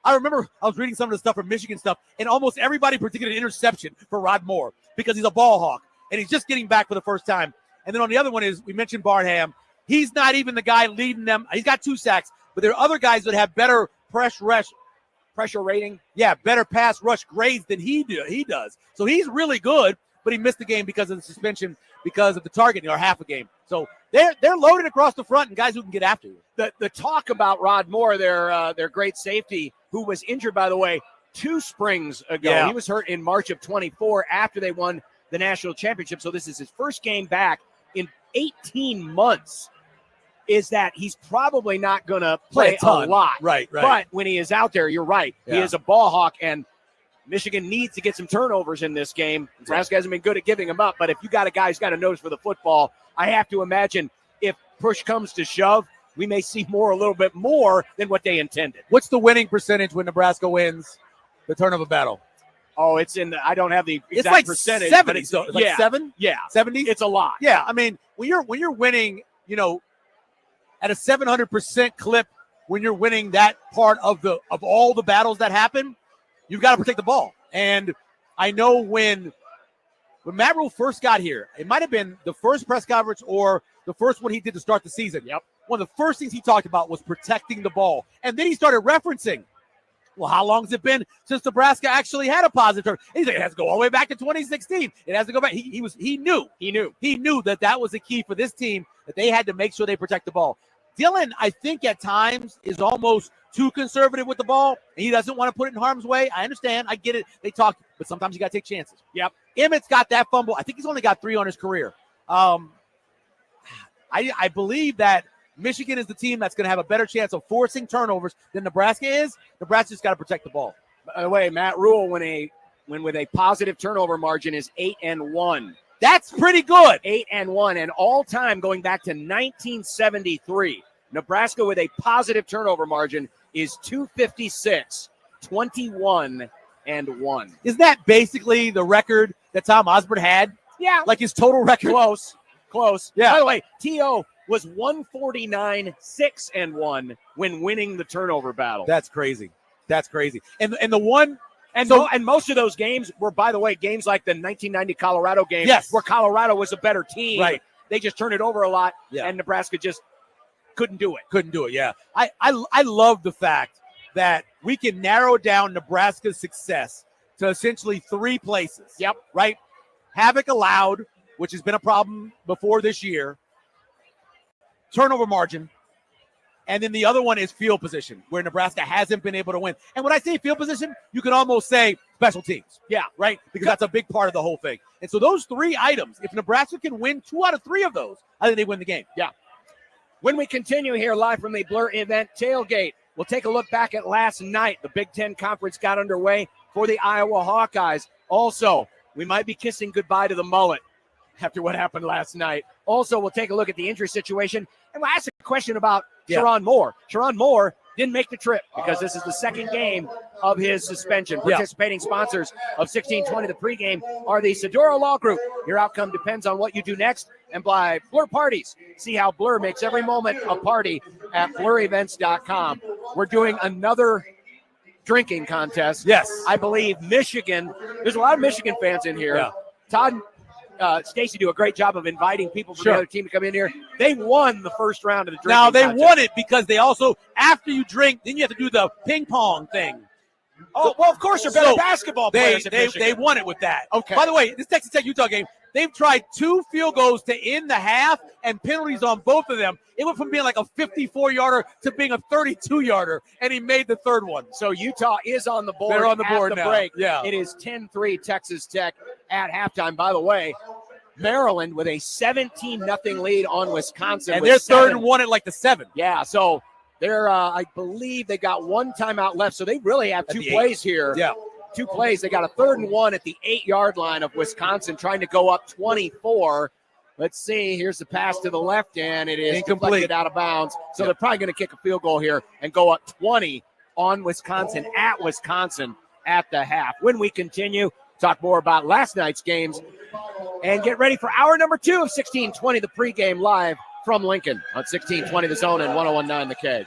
I remember I was reading some of the stuff from Michigan stuff, and almost everybody predicted an interception for Rod Moore because he's a ball hawk, and he's just getting back for the first time. And then on the other one is, we mentioned Barnham. He's not even the guy leading them. He's got 2 sacks, but there are other guys that have better pressure rating. Yeah, better pass rush grades than he does. So he's really good, but he missed the game because of the suspension, because of the targeting, or half a game. So they're loaded across the front and guys who can get after you. The talk about Rod Moore, their great safety, who was injured, by the way, 2 springs ago. Yeah. He was hurt in March of 24 after they won the national championship. So this is his first game back in 18 months. Is that he's probably not going to play a lot. Right. But when he is out there, you're right. Yeah. He is a ball hawk, and Michigan needs to get some turnovers in this game. Nebraska hasn't been good at giving them up, but if you got a guy who's got a nose for the football, I have to imagine if push comes to shove, we may see a little bit more than what they intended. What's the winning percentage when Nebraska wins the turnover battle? Oh, it's in I don't have the exact It's like percentage. 70. So it's like 7? Yeah. 70? It's a lot. Yeah, I mean, when you're winning, at a 700% clip, when you're winning that part of all the battles that happen, you've got to protect the ball. And I know when Matt Rule first got here, it might have been the first press conference or the first one he did to start the season. Yep. One of the first things he talked about was protecting the ball. And then he started referencing, well, how long has it been since Nebraska actually had a positive turn? He's like, it has to go all the way back to 2016. It has to go back. He knew that was the key for this team, that they had to make sure they protect the ball. Dylan, I think at times is almost too conservative with the ball, and he doesn't want to put it in harm's way. I understand. I get it. They talk, but sometimes you got to take chances. Yep. Emmett's got that fumble. I think he's only got 3 on his career. I believe that Michigan is the team that's going to have a better chance of forcing turnovers than Nebraska is. Nebraska's got to protect the ball. By the way, Matt Rule, when with a positive turnover margin, is 8-1. That's pretty good. 8-1, and all time going back to 1973. Nebraska with a positive turnover margin is 256, 21-1. Isn't that basically the record that Tom Osborne had? Yeah. Like his total record? Close. Yeah. By the way, T.O. was 149, 6-1 when winning the turnover battle. That's crazy. And the one and most of those games were, by the way, games like the 1990 Colorado game, yes, where Colorado was a better team. Right. They just turned it over a lot, and Nebraska just couldn't do it. Yeah. I love the fact that we can narrow down Nebraska's success to essentially 3 places. Yep. Right? Havoc allowed, which has been a problem before this year. Turnover margin. And then the other one is field position, where Nebraska hasn't been able to win. And when I say field position, you can almost say special teams. Yeah, right? Because that's a big part of the whole thing. And so those 3 items, if Nebraska can win 2 out of 3 of those, I think they win the game. Yeah. When we continue here live from the Blur event tailgate, we'll take a look back at last night. The Big Ten Conference got underway for the Iowa Hawkeyes. Also, we might be kissing goodbye to the mullet after what happened last night. Also, we'll take a look at the injury situation, and we'll ask a question about Sharon Moore. Sharon Moore didn't make the trip because this is the second game of his suspension. Participating sponsors of 1620 The Pregame are the Sedora Law Group. Your outcome depends on what you do next, and by Blur Parties. See how Blur makes every moment a party at blurevents.com. We're doing another drinking contest. Yes. I believe Michigan. There's a lot of Michigan fans in here. Yeah. Todd, Stacy do a great job of inviting people from the other team to come in here. They won the first round of the drinking Now, they contest. won it because they also, after you drink, then you have to do the ping pong thing. Oh, well, of course, they're better basketball players in Michigan. They won it with that. Okay. By the way, this Texas Tech-Utah game, they've tried 2 field goals to end the half and penalties on both of them. It went from being like a 54-yarder to being a 32-yarder, and he made the third one. So Utah is on the board. They're on the board at the now. break. Yeah. It is 10-3 Texas Tech at halftime. By the way, Maryland with a 17-0 lead on Wisconsin. And they're 3rd and 1 at like the 7. Yeah, so they're, I believe they got 1 timeout left, so they really have 2 plays here. Yeah. 2 plays. They got a 3rd and 1 at the 8-yard line of Wisconsin, trying to go up 24. Let's see. Here's the pass to the left, and it is incomplete, out of bounds. So they're probably going to kick a field goal here and go up 20 on Wisconsin at the half. When we continue, talk more about last night's games and get ready for hour number 2 of 1620, the pregame live from Lincoln on 1620 The Zone and 101.9 The Keg.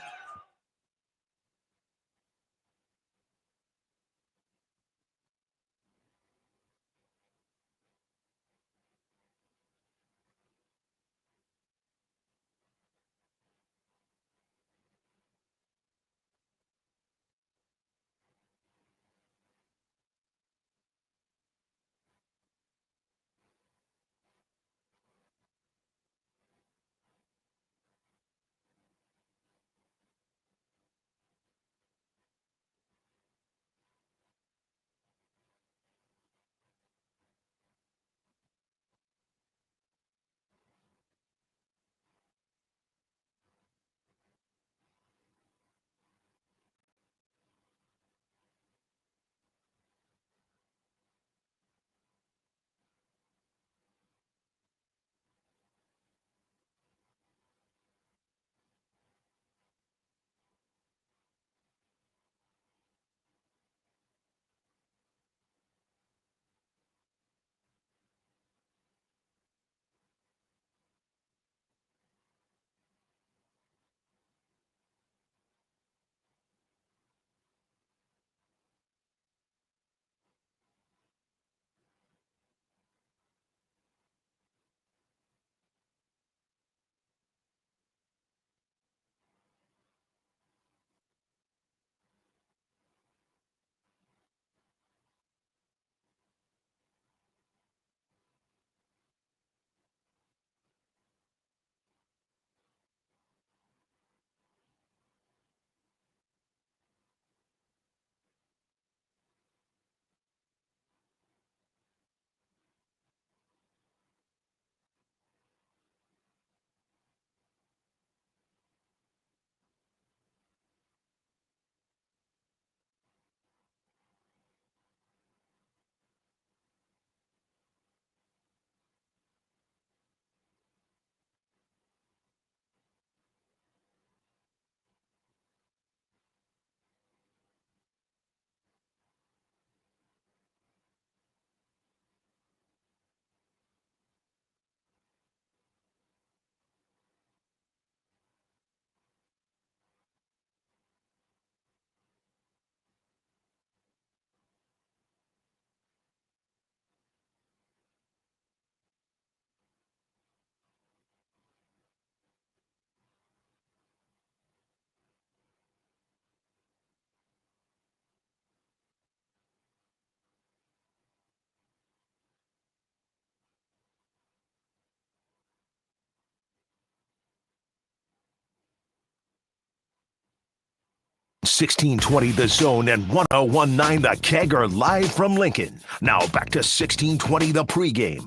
$16.20 The Zone and 101.9 The Keg are live from Lincoln. Now back to $16.20 The Pregame.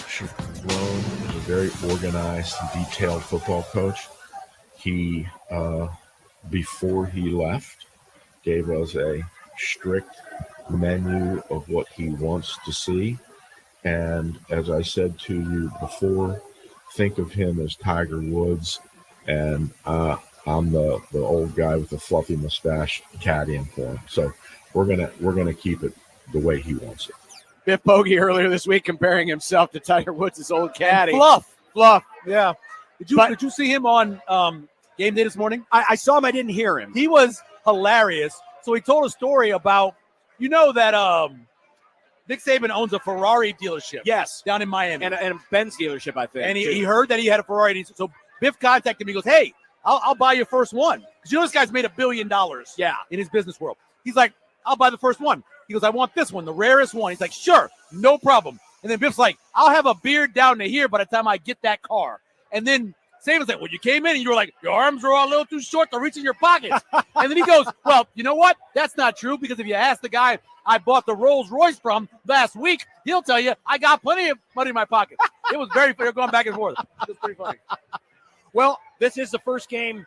Sharon is a very organized and detailed football coach. He, before he left, gave us a strict menu of what he wants to see. And as I said to you before, think of him as Tiger Woods, and I'm the old guy with the fluffy mustache caddying for him. So we're gonna keep it the way he wants it. Biff Bogey earlier this week comparing himself to Tiger Woods' old caddy. Fluff. Yeah. Did you see him on game day this morning? I saw him. I didn't hear him. He was hilarious. So he told a story about, that Nick Saban owns a Ferrari dealership. Yes. Down in Miami. And a Benz dealership, I think. And he heard that he had a Ferrari. So Biff contacted me. He goes, hey, I'll buy your first one. Because you know this guy's made $1 billion in his business world. He's like, I'll buy the first one. He goes, I want this one, the rarest one. He's like, sure, no problem. And then Biff's like, I'll have a beard down to here by the time I get that car. And then Saban's like, well, you came in and you were like, your arms are all a little too short to reach in your pockets. And then he goes, well, you know what? That's not true, because if you ask the guy I bought the Rolls Royce from last week, he'll tell you I got plenty of money in my pocket. It was very funny. They're going back and forth. It was pretty funny. Well, this is the first game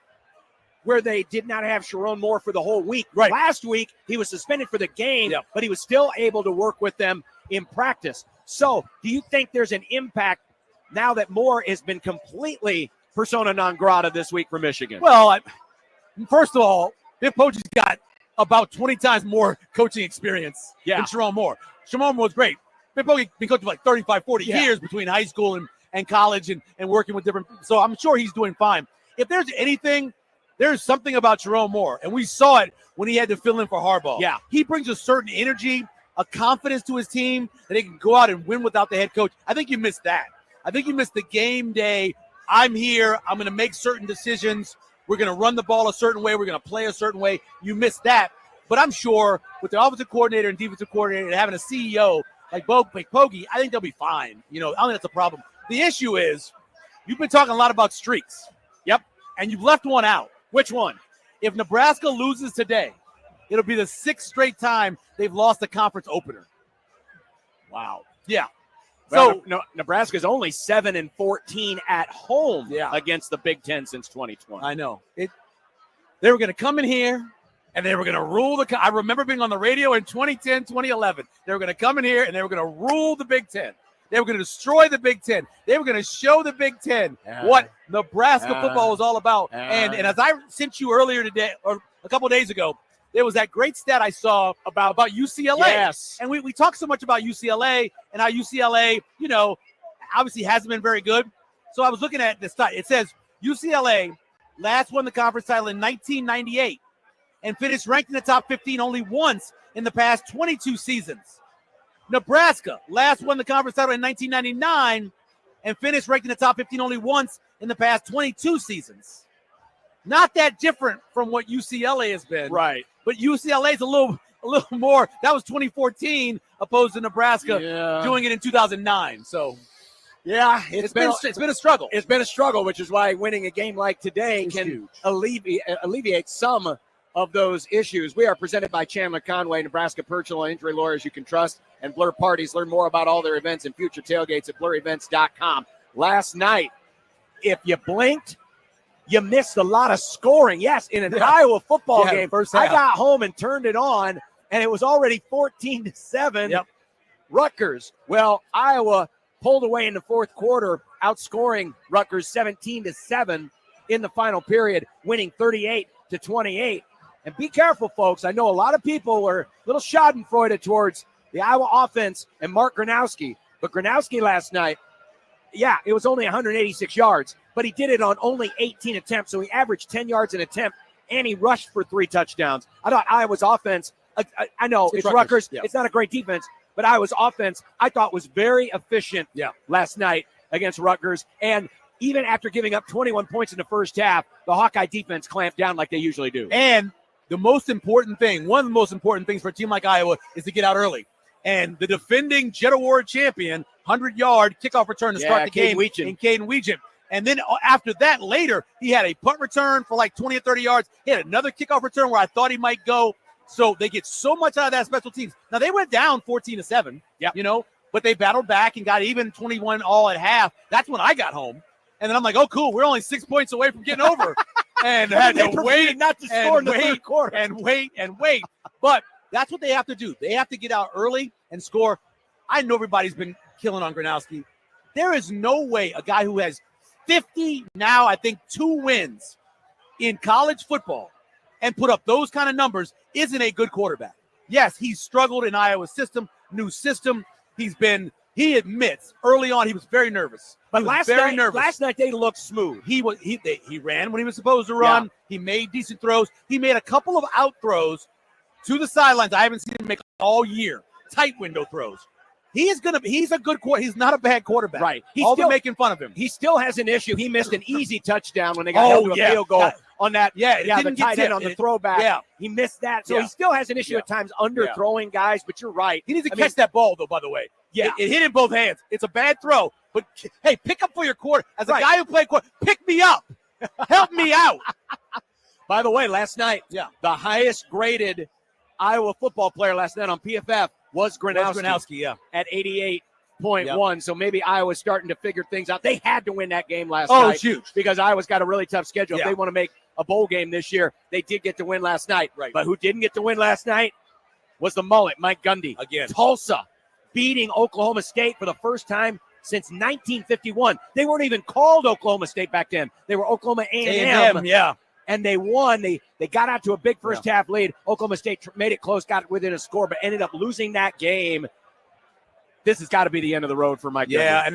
where they did not have Sharon Moore for the whole week. Right. Last week, he was suspended for the game, Yep. but he was still able to work with them in practice. So do you think there's an impact now that Moore has been completely persona non grata this week for Michigan? Well, first of all, Biff Poggi's got about 20 times more coaching experience than Sharon Moore. Sharon Moore was great. Biff Poggi's been coaching for like 35, 40 years between high school and college and working with different – so I'm sure he's doing fine. If there's anything – there's something about Sharon Moore, and we saw it when he had to fill in for Harbaugh. Yeah. He brings a certain energy, a confidence to his team that they can go out and win without the head coach. I think you missed that. I think you missed the game day. I'm here. I'm going to make certain decisions. We're going to run the ball a certain way. We're going to play a certain way. You missed that. But I'm sure with the offensive coordinator and defensive coordinator and having a CEO like Poggi, I think they'll be fine. I don't think that's a problem. The issue is you've been talking a lot about streaks. Yep. And you've left one out. Which one? If Nebraska loses today, it'll be the 6th straight time they've lost a conference opener. Wow. Yeah. Well, so Nebraska's only 7-14 at home against the Big Ten since 2020. I know. They were going to come in here and they were going to rule I remember being on the radio in 2010, 2011. They were going to come in here and they were going to rule the Big Ten. They were going to destroy the Big Ten. They were going to show the Big Ten what Nebraska football was all about. And as I sent you earlier today, or a couple of days ago, there was that great stat I saw about UCLA. Yes. And we talk so much about UCLA and how UCLA, obviously hasn't been very good. So I was looking at the stat. It says UCLA last won the conference title in 1998 and finished ranked in the top 15 only once in the past 22 seasons. Nebraska last won the conference title in 1999 and finished ranked in the top 15 only once in the past 22 seasons. Not that different from what UCLA has been. Right. But UCLA is a little more. That was 2014 opposed to Nebraska doing it in 2009. So, it's been a struggle. It's been a struggle, which is why winning a game like today can alleviate some of those issues. We are presented by Chandler Conway, Nebraska personal injury lawyers you can trust, and Blur Parties. Learn more about all their events and future tailgates at blurevents.com. Last night, if you blinked, you missed a lot of scoring. Yes, in an Iowa football game. First half. I got home and turned it on, and it was already 14-7. Yep. Rutgers. Well, Iowa pulled away in the fourth quarter, outscoring Rutgers 17-7 in the final period, winning 38-28. And be careful, folks. I know a lot of people were a little schadenfreude towards the Iowa offense and Mark Gronowski. But Gronowski last night, it was only 186 yards, but he did it on only 18 attempts. So he averaged 10 yards an attempt, and he rushed for 3 touchdowns. I thought Iowa's offense, I know it's Rutgers. It's not a great defense, but Iowa's offense, I thought, was very efficient last night against Rutgers. And even after giving up 21 points in the first half, the Hawkeye defense clamped down like they usually do. And the most important thing, one of the most important things for a team like Iowa is to get out early. And the defending Jet Award champion, 100-yard kickoff return to start the game in Caden Weegent. And then after that, later, he had a punt return for like 20 or 30 yards. He had another kickoff return where I thought he might go. So they get so much out of that special teams. Now, they went down 14-7, but they battled back and got even 21 all at half. That's when I got home. And then I'm like, oh, cool, we're only 6 points away from getting over. And had to wait not to score in the third quarter. And wait. But that's what they have to do. They have to get out early and score. I know everybody's been killing on Gronowski. There is no way a guy who has 50 now, I think, 2 wins in college football and put up those kind of numbers isn't a good quarterback. Yes, he's struggled in Iowa's system, new system. He admits early on he was very nervous. But last night they looked smooth. He ran when he was supposed to run. Yeah. He made decent throws. He made a couple of out throws to the sidelines I haven't seen him make all year. Tight window throws He's a good quarterback. He's not a bad quarterback. Right. All the making fun of him. He still has an issue. He missed an easy touchdown when they got held to a field goal on that. The tight end on the throwback. Yeah. He missed that. So he still has an issue at times underthrowing guys, but you're right. He needs to catch that ball, though, by the way. Yeah. It hit in both hands. It's a bad throw. But, hey, pick up for your quarter. As a guy who played quarter, pick me up. Help me out. By the way, last night, the highest graded Iowa football player last night on PFF was Gronowski at 88.1. So maybe Iowa's starting to figure things out. They had to win that game last night. Oh, it's huge. Because Iowa's got a really tough schedule. If they want to make a bowl game this year, they did get to win last night. Right. But who didn't get to win last night was the mullet, Mike Gundy. Again. Tulsa beating Oklahoma State for the first time since 1951. They weren't even called Oklahoma State back then. They were Oklahoma A&M. And they won. They got out to a big first half lead. Oklahoma State made it close, got within a score, but ended up losing that game. This has got to be the end of the road for Mike. Yeah,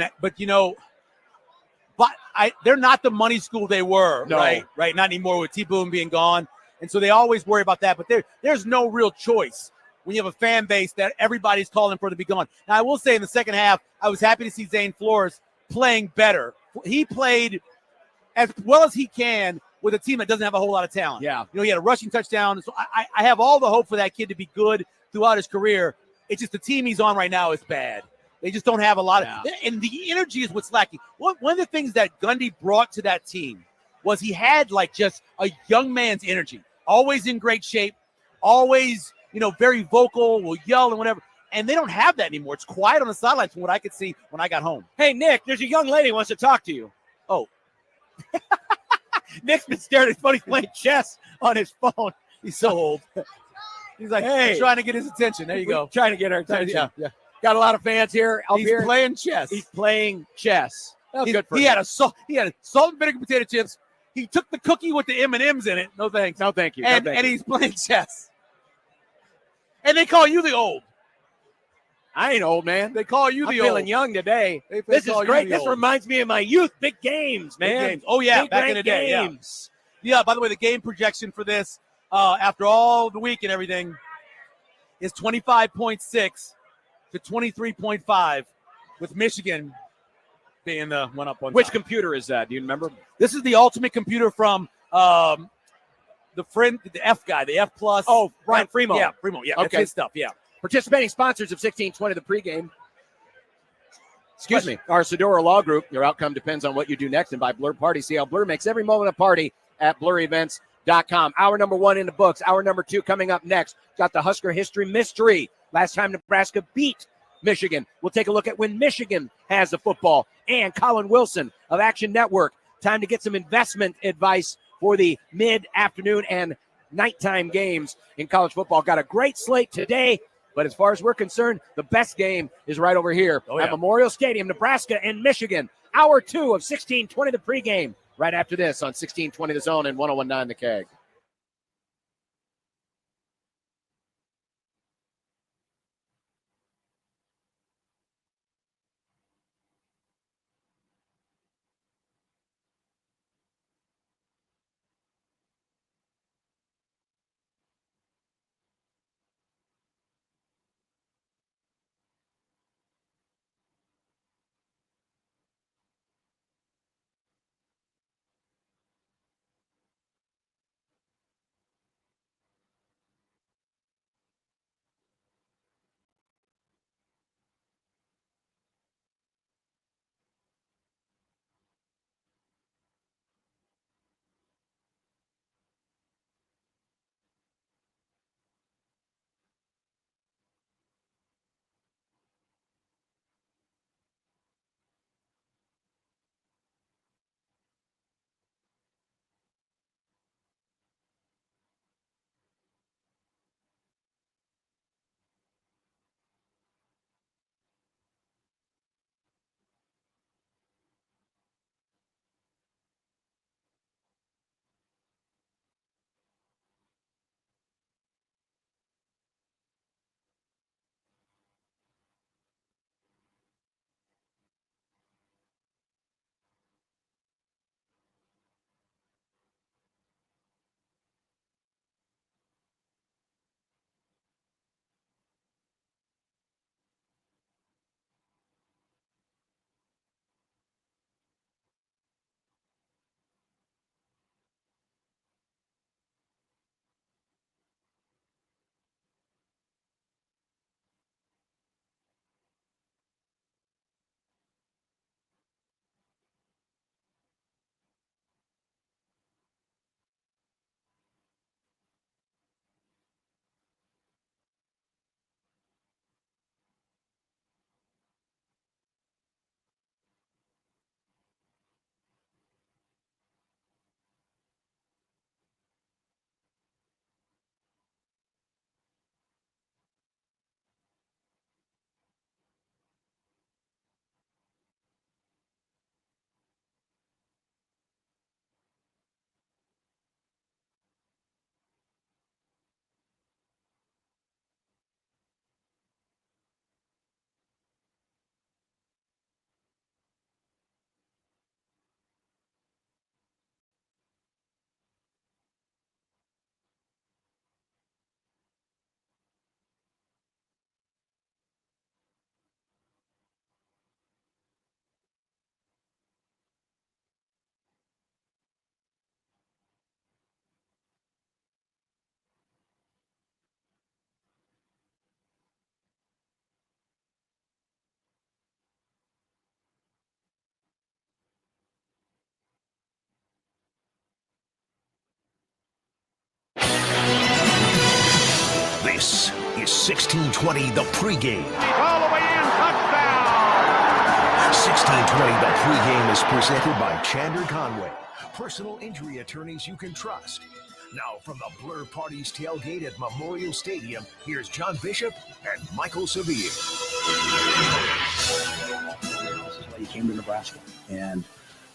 they're not the money school they were, right? Right, not anymore with T. Boone being gone, and so they always worry about that. But there's no real choice when you have a fan base that everybody's calling for to be gone. Now, I will say in the second half, I was happy to see Zane Flores playing better. He played as well as he can with a team that doesn't have a whole lot of talent. Yeah. He had a rushing touchdown. So I have all the hope for that kid to be good throughout his career. It's just the team he's on right now is bad. They just don't have a lot of – and the energy is what's lacking. One of the things that Gundy brought to that team was he had like just a young man's energy, always in great shape, always, very vocal, will yell and whatever. And they don't have that anymore. It's quiet on the sidelines from what I could see when I got home. Hey, Nick, there's a young lady who wants to talk to you. Oh. Nick's been staring at funny playing chess on his phone. He's so old. He's like, hey, trying to get his attention. There you go. Trying to get our attention. Yeah. Got a lot of fans here. He's playing chess. He's playing chess. Well, good for him. He had salt and vinegar potato chips. He took the cookie with the M&Ms in it. No thanks. No thank you. And he's playing chess. And they call you the old. I ain't old, man. They call you the old. I'm feeling young today. This is great. This reminds me of my youth. Big games, man. Big games. Oh, yeah. Big back in the day. Games. Yeah, by the way, the game projection for this, after all the week and everything, is 25.6 to 23.5, with Michigan being the one up on Which top. computer is that? Do you remember? This is the ultimate computer from the F guy, the F plus. Oh, Ryan Fremo. Yeah, Fremo. Yeah, that's his stuff. Yeah. Participating sponsors of 1620 The Pregame. Excuse me. Our Sedora Law Group. Your outcome depends on what you do next. And by Blur Party. See how Blur makes every moment a party at blurevents.com. Hour number 1 in the books. Hour number 2 coming up next. Got the Husker history mystery. Last time Nebraska beat Michigan. We'll take a look at when Michigan has the football. And Colin Wilson of Action Network. Time to get some investment advice for the mid-afternoon and nighttime games in college football. Got a great slate today. But as far as we're concerned, the best game is right over here at Memorial Stadium, Nebraska and Michigan. Hour 2 of 1620 The Pregame. Right after this on 1620 The Zone and 101.9 The Keg. 1620 the pregame. All the way in, touchdown! 1620 the pregame is presented by Chandler Conway, personal injury attorneys you can trust. Now from the Blur Parties tailgate at Memorial Stadium, here's John Bishop and Michael Severe. This is why you came to Nebraska. And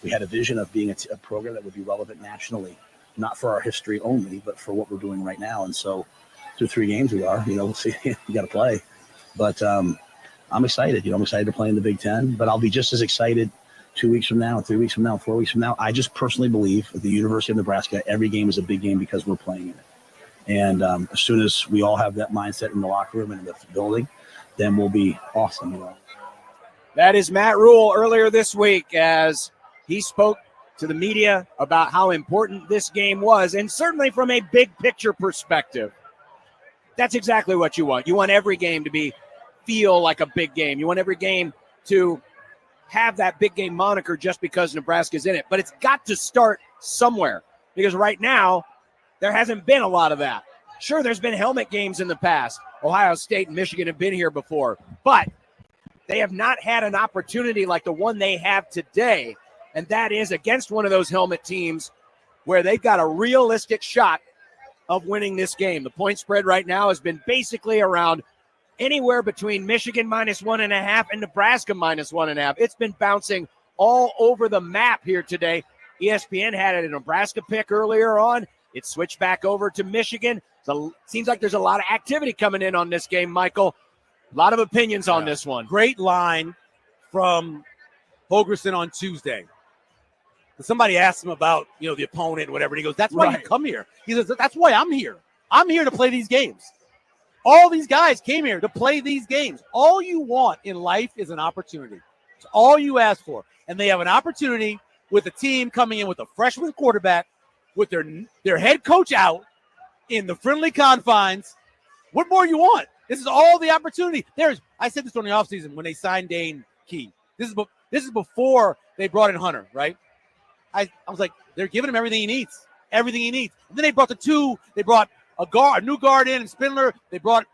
we had a vision of being a program that would be relevant nationally, not for our history only, but for what we're doing right now. And so through 3 games we are, we'll see, you got to play. But I'm excited. I'm excited to play in the Big Ten, but I'll be just as excited 2 weeks from now, 3 weeks from now, 4 weeks from now. I just personally believe at the University of Nebraska, every game is a big game because we're playing in it. And as soon as we all have that mindset in the locker room and in the building, then we'll be awesome. That is Matt Rule earlier this week as he spoke to the media about how important this game was, and certainly from a big picture perspective. That's exactly what you want. You want every game to feel like a big game. You want every game to have that big game moniker just because Nebraska's in it. But it's got to start somewhere, because right now there hasn't been a lot of that. Sure, there's been helmet games in the past. Ohio State and Michigan have been here before, but they have not had an opportunity like the one they have today, and that is against one of those helmet teams where they've got a realistic shot of winning this game. The point spread right now has been basically around anywhere between Michigan -1.5 and Nebraska -1.5. It's been bouncing all over the map here today. ESPN had a Nebraska pick earlier on. It switched back over to Michigan. So seems like there's a lot of activity coming in on this game, Michael. A lot of opinions on this one. Great line from Holgerson on Tuesday. Somebody asked him about, the opponent, whatever. And he goes, that's why you come here. He says, that's why I'm here. I'm here to play these games. All these guys came here to play these games. All you want in life is an opportunity. It's all you ask for. And they have an opportunity with a team coming in with a freshman quarterback, with their head coach out in the friendly confines. What more you want? This is all the opportunity. I said this during the offseason when they signed Dane Key. This is before they brought in Hunter, right? I was like, they're giving him everything he needs. Everything he needs. And then they brought a new guard in, and Spindler. They brought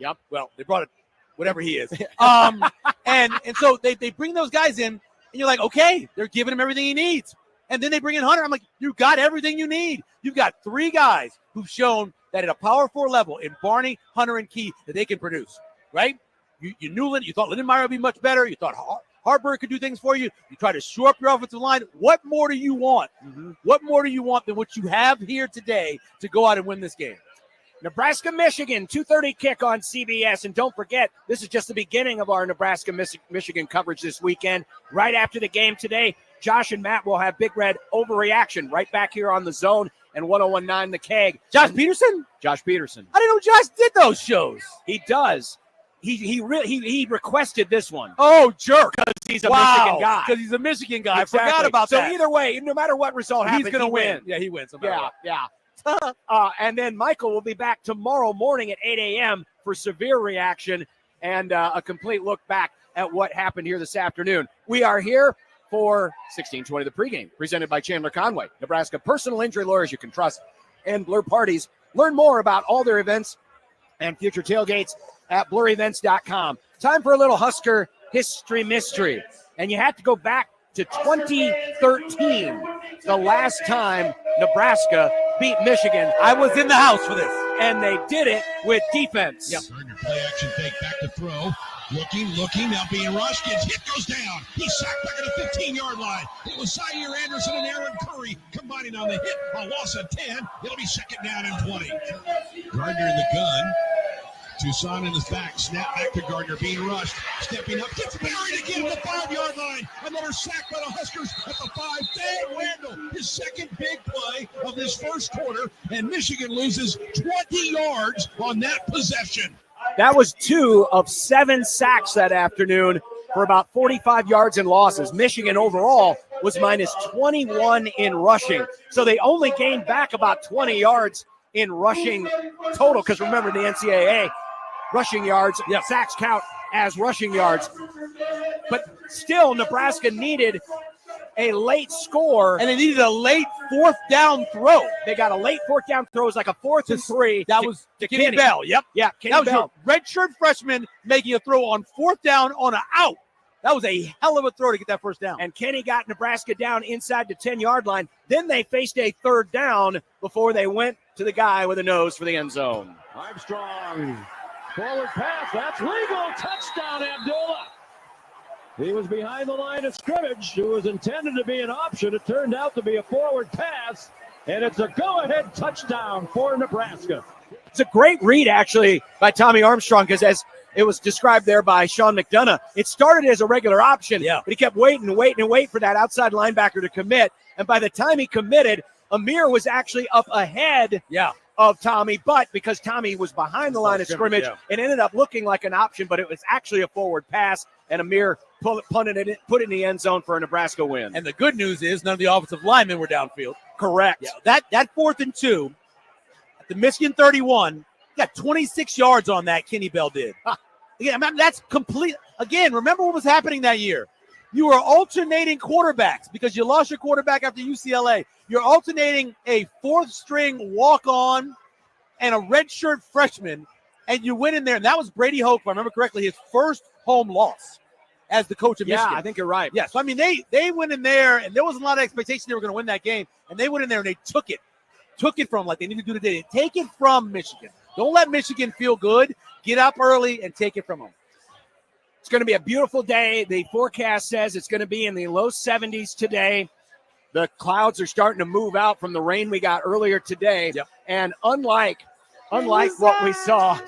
whatever he is. And so they bring those guys in, and you're like, okay, they're giving him everything he needs. And then they bring in Hunter. I'm like, you got everything you need. You've got 3 guys who've shown that at a Power 4 level in Barney, Hunter, and Key that they can produce, right? You knew you thought Lindenmeyer would be much better. You thought Harburg could do things for you. You try to shore up your offensive line. What more do you want? Mm-hmm. What more do you want than what you have here today to go out and win this game? Nebraska-Michigan, 2:30 kick on CBS. And don't forget, this is just the beginning of our Nebraska-Michigan coverage this weekend. Right after the game today, Josh and Matt will have Big Red Overreaction right back here on the Zone and 101.9 The Keg. Josh Peterson? Josh Peterson. I didn't know Josh did those shows. He does. He requested this one. Oh, jerk. Because he's a Michigan guy. Because he's a Michigan guy. Exactly. I forgot about that. So either way, no matter what result happens, he's going to win. Yeah, he wins. Yeah. And then Michael will be back tomorrow morning at 8 a.m. for Severe Reaction and a complete look back at what happened here this afternoon. We are here for 1620 the pregame, presented by Chandler Conway, Nebraska personal injury lawyers you can trust, and Blur Parties. Learn more about all their events and future tailgates at blurevents.com. Time for a little Husker history mystery. And you have to go back to 2013, the last time Nebraska beat Michigan. I was in the house for this. And they did it with defense. Yep. Play action fake, back to throw. Looking, now being rushed, gets hit, goes down. He's sacked back at the 15-yard line. It was Zaire Anderson and Aaron Curry combining on the hit. A loss of 10. It'll be second down and 20. Gardner in the gun. Toussaint in his back. Snap back to Gardner, being rushed. Stepping up, gets buried again at the 5-yard line. Another sack by the Huskers at the 5. Dan Randall, his second big play of this first quarter, and Michigan loses 20 yards on that possession. That was 2 of 7 sacks that afternoon for about 45 yards in losses. Michigan overall was minus 21 in rushing. So they only gained back about 20 yards in rushing total, because remember, the NCAA rushing yards, sacks count as rushing yards. But still, Nebraska needed a late score. And they needed a late fourth down throw. They got a late fourth down throw. It was like a 4th and 3. That was to Kenny Bell. Yep. Yeah, Kenny That was Bell. your redshirt freshman making a throw on fourth down on an out. That was a hell of a throw to get that first down. And Kenny got Nebraska down inside the 10-yard line. Then they faced a third down before they went to the guy with a nose for the end zone. Armstrong, forward pass, that's legal, touchdown Abdullah. He was behind the line of scrimmage. It was intended to be an option. It turned out to be a forward pass, and it's a go-ahead touchdown for Nebraska. It's a great read, actually, by Tommy Armstrong, because as it was described there by Sean McDonough, it started as a regular option, but he kept waiting for that outside linebacker to commit. And by the time he committed, Amir was actually up ahead of Tommy, but because Tommy was behind the line of scrimmage, it ended up looking like an option, but it was actually a forward pass, and Amir punted it, put it in the end zone for a Nebraska win. And the good news is none of the offensive linemen were downfield. Correct. Yeah, that 4th and 2 at the Michigan 31, got 26 yards on that, Kenny Bell did. Again, I mean, that's complete. Again, remember what was happening that year. You were alternating quarterbacks because you lost your quarterback after UCLA. You're alternating a 4th-string walk-on and a redshirt freshman, and you went in there, and that was Brady Hoke, if I remember correctly, his first home loss as the coach of Michigan. Yeah, I think you're right. Yeah, so, I mean, they went in there, and there wasn't a lot of expectation they were going to win that game, and they went in there, and they took it from like they need to do today. Take it from Michigan. Don't let Michigan feel good. Get up early and take it from them. It's going to be a beautiful day. The forecast says it's going to be in the low 70s today. The clouds are starting to move out from the rain we got earlier today. And unlike what we saw,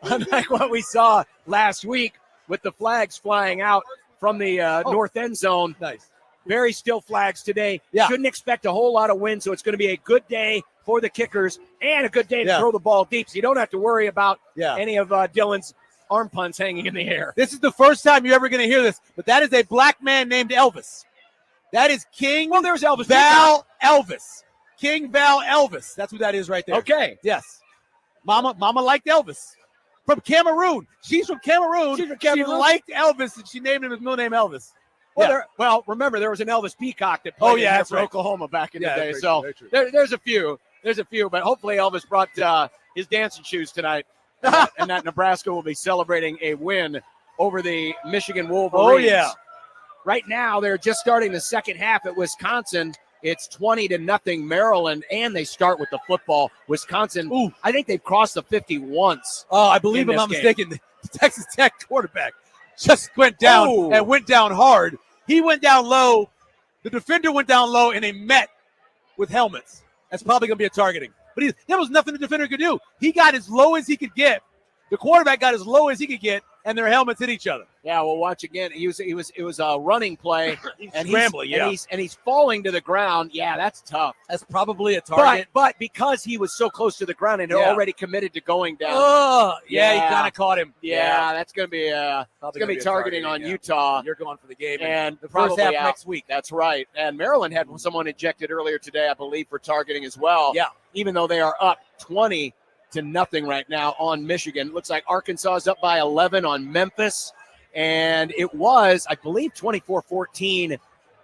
unlike what we saw last week with the flags flying out from the north end zone, very still flags today. Shouldn't expect a whole lot of wind, so it's going to be a good day for the kickers and a good day to throw the ball deep, so you don't have to worry about any of Dylan's arm punts hanging in the air. This is the first time you're ever going to hear this, but that is a black man named Elvis. That is King there's Elvis Val Elvis. King Val Elvis. That's what that is right there. Okay. Yes. Mama liked Elvis. From Cameroon. She's from Cameroon. She liked Elvis, and she named him his middle name Elvis. Well, remember, there was an Elvis Peacock that played for Oklahoma back in the day. So there's a few. But hopefully Elvis brought his dancing shoes tonight, and that Nebraska will be celebrating a win over the Michigan Wolverines. Oh, yeah. Right now, they're just starting the second half at Wisconsin. It's 20-0 Maryland, and they start with the football. Wisconsin, I think they've crossed the 50 once. Oh, I believe I'm not mistaken. The Texas Tech quarterback just went down and went down hard. He went down low. The defender went down low, and they met with helmets. That's probably going to be a targeting. But there was nothing the defender could do. He got as low as he could get. The quarterback got as low as he could get, and their helmets hit each other. Yeah, we'll watch again. It was a running play, and scrambling. He's falling to the ground. Yeah, that's tough. That's probably a target. But because he was so close to the ground and they're already committed to going down. Oh, he kind of caught him. Yeah, that's going to be targeting on Utah. You're going for the game, and the first half next week. That's right. And Maryland had someone ejected earlier today, I believe, for targeting as well. Yeah, even though they are up 20-0 right now on Michigan. It looks like Arkansas is up by 11 on Memphis. And it was, I believe, 24-14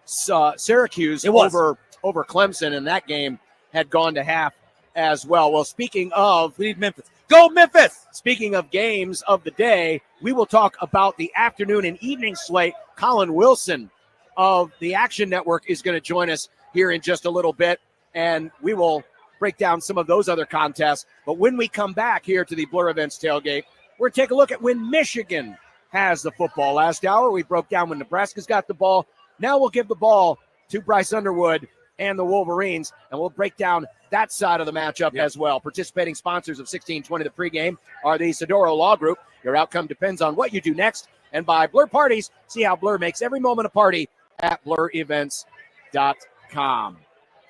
Syracuse over Clemson, and that game had gone to half as well. Well, speaking of, we need Memphis. Go Memphis! Speaking of games of the day, we will talk about the afternoon and evening slate. Colin Wilson of the Action Network is going to join us here in just a little bit, and we will break down some of those other contests. But when we come back here to the Blur Events tailgate, we're going to take a look at when Michigan has the football. Last hour, we broke down when Nebraska's got the ball. Now we'll give the ball to Bryce Underwood and the Wolverines, and we'll break down that side of the matchup as well. Participating sponsors of 1620 The Pregame are the Sedoro Law Group. Your outcome depends on what you do next. And by Blur Parties, see how Blur makes every moment a party at blurevents.com.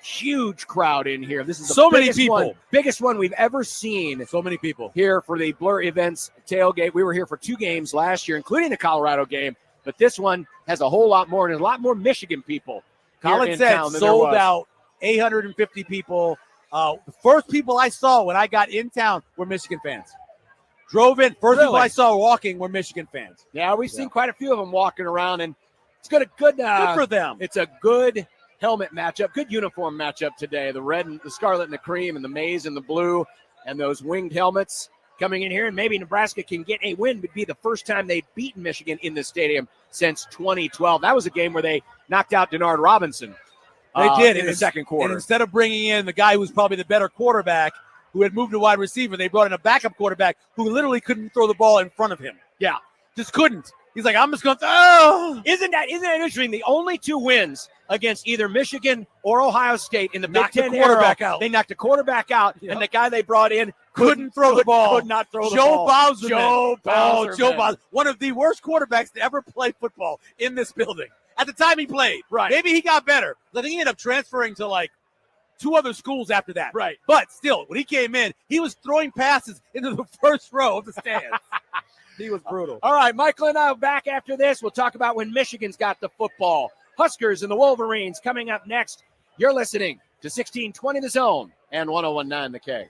Huge crowd in here. This is the biggest one we've ever seen. So many people here for the Blur Events tailgate. We were here for 2 games last year, including the Colorado game, but this one has a whole lot more, and there's a lot more Michigan people. Colin said sold out, 850 people. The first people I saw when I got in town were Michigan fans. Drove in. First people I saw walking were Michigan fans. Yeah, we've seen quite a few of them walking around, and It's good Good for them. It's a good helmet matchup, good uniform matchup today. The red and the scarlet and the cream and the maize and the blue and those winged helmets coming in here. And maybe Nebraska can get a win. It would be the first time they'd beaten Michigan in the stadium since 2012. That was a game where they knocked out Denard Robinson. They did in the second quarter. And instead of bringing in the guy who was probably the better quarterback, who had moved to wide receiver, they brought in a backup quarterback who literally couldn't throw the ball in front of him. Yeah. Just couldn't. He's like, I'm just going to throw. Isn't that interesting? The only 2 wins against either Michigan or Ohio State in the Big Ten era, they knocked the quarterback out, and the guy they brought in couldn't throw the ball. Could not throw the ball. Joe Bowser. One of the worst quarterbacks to ever play football in this building. At the time he played. Right. Maybe he got better. But he ended up transferring to like 2 other schools after that. Right. But still, when he came in, he was throwing passes into the first row of the stands. He was brutal. All right, Michael and I are back after this. We'll talk about when Michigan's got the football. Huskers and the Wolverines coming up next. You're listening to 1620 The Zone and 101.9 The K.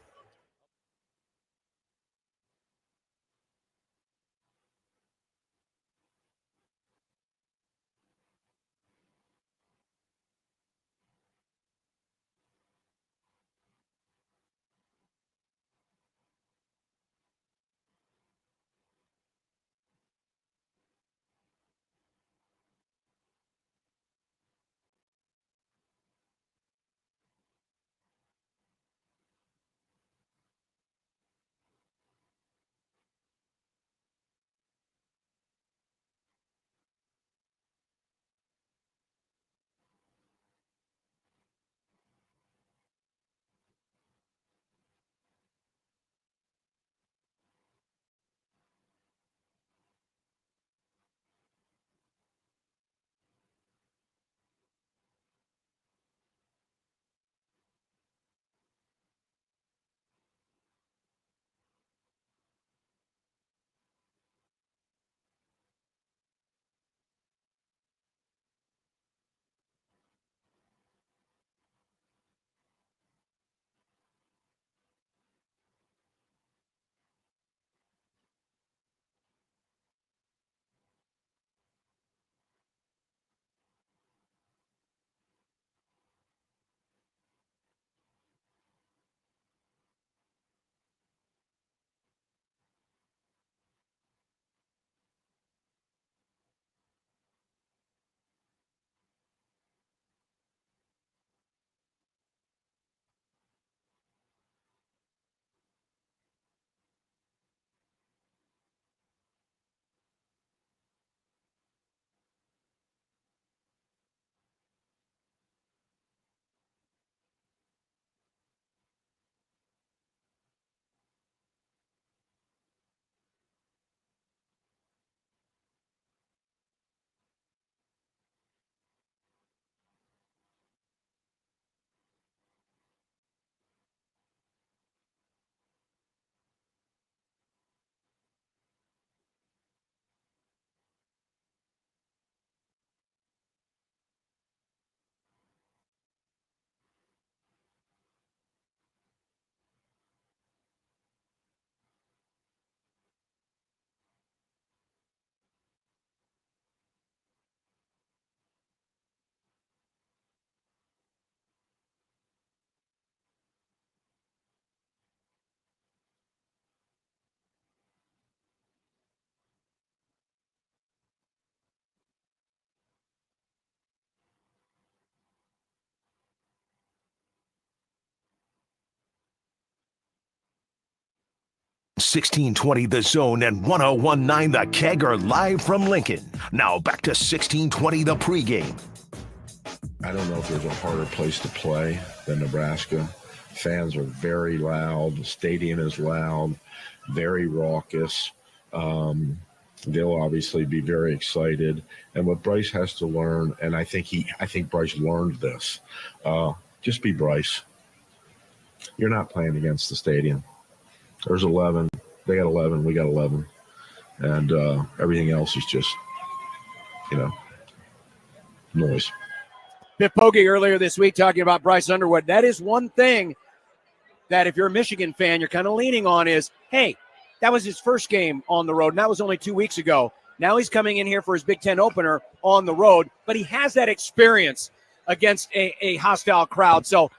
$16.20 The Zone and 101.9 The Keg are live from Lincoln. Now back to $16.20 The Pregame. I don't know if there's a harder place to play than Nebraska. Fans are very loud. The stadium is loud, very raucous. They'll obviously be very excited. And what Bryce has to learn, and I think Bryce learned this, just be Bryce. You're not playing against the stadium. There's 11. They got 11. We got 11. And everything else is just, noise. Biff Pogge earlier this week talking about Bryce Underwood. That is one thing that if you're a Michigan fan, you're kind of leaning on is, hey, that was his first game on the road, and that was only 2 weeks ago. Now he's coming in here for his Big Ten opener on the road, but he has that experience against a hostile crowd. So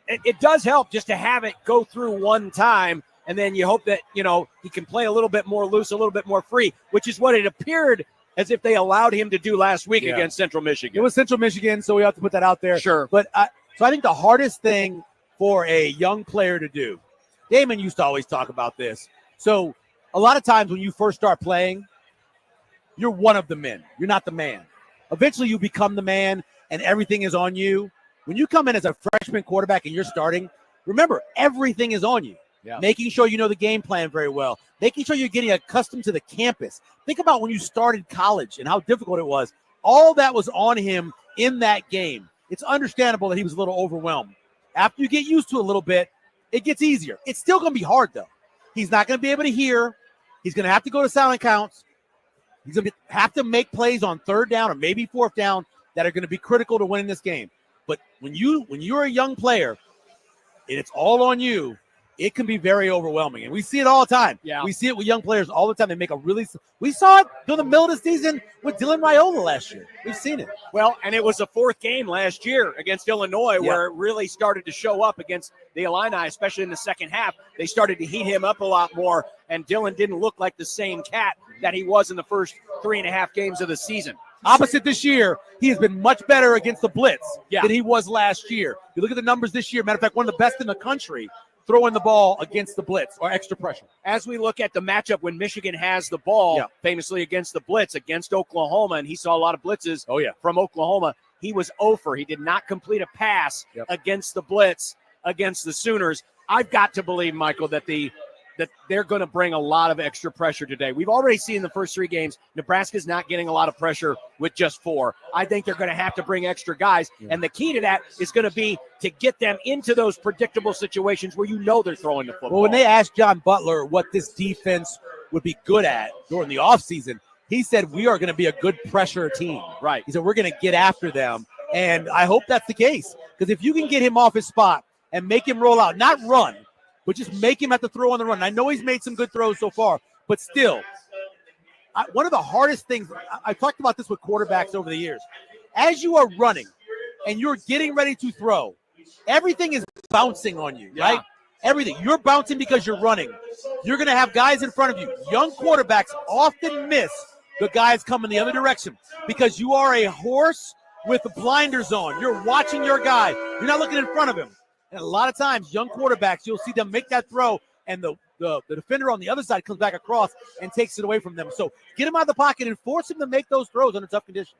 it does help just to have it go through one time, and then you hope that, he can play a little bit more loose, a little bit more free, which is what it appeared as if they allowed him to do last week against Central Michigan. It was Central Michigan, so we have to put that out there. Sure. But I think the hardest thing for a young player to do, Damon used to always talk about this. So a lot of times when you first start playing, you're one of the men. You're not the man. Eventually you become the man and everything is on you. When you come in as a freshman quarterback and you're starting, remember, everything is on you. Yeah. Making sure you know the game plan very well. Making sure you're getting accustomed to the campus. Think about when you started college and how difficult it was. All that was on him in that game. It's understandable that he was a little overwhelmed. After you get used to it a little bit, it gets easier. It's still going to be hard, though. He's not going to be able to hear. He's going to have to go to silent counts. He's going to have to make plays on third down or maybe fourth down that are going to be critical to winning this game. But when you're a young player and it's all on you, it can be very overwhelming. And we see it all the time. Yeah. We see it with young players all the time. They make we saw it during the middle of the season with Dylan Raiola last year. We've seen it. Well, and it was the fourth game last year against Illinois where it really started to show up against the Illini, especially in the second half. They started to heat him up a lot more, and Dylan didn't look like the same cat that he was in the first 3.5 games of the season. Opposite this year, he has been much better against the blitz than he was last year. You look at the numbers this year, matter of fact, one of the best in the country throwing the ball against the blitz or extra pressure. As we look at the matchup when Michigan has the ball, famously against the blitz, against Oklahoma, and he saw a lot of blitzes from Oklahoma, he was 0 for. He did not complete a pass against the blitz against the Sooners. I've got to believe, Michael, that they're going to bring a lot of extra pressure today. We've already seen in the first 3 games, Nebraska's not getting a lot of pressure with just 4. I think they're going to have to bring extra guys, and the key to that is going to be to get them into those predictable situations where they're throwing the football. Well, when they asked John Butler what this defense would be good at during the offseason, he said, we are going to be a good pressure team. Right. He said, we're going to get after them, and I hope that's the case, because if you can get him off his spot and make him roll out, not run, but just make him have to throw on the run. I know he's made some good throws so far, but still, one of the hardest things, I've talked about this with quarterbacks over the years. As you are running and you're getting ready to throw, everything is bouncing on you, right? Everything. You're bouncing because you're running. You're going to have guys in front of you. Young quarterbacks often miss the guys coming the other direction because you are a horse with the blinders on. You're watching your guy. You're not looking in front of him. And a lot of times, young quarterbacks, you'll see them make that throw, and the defender on the other side comes back across and takes it away from them. So get him out of the pocket and force him to make those throws under tough conditions.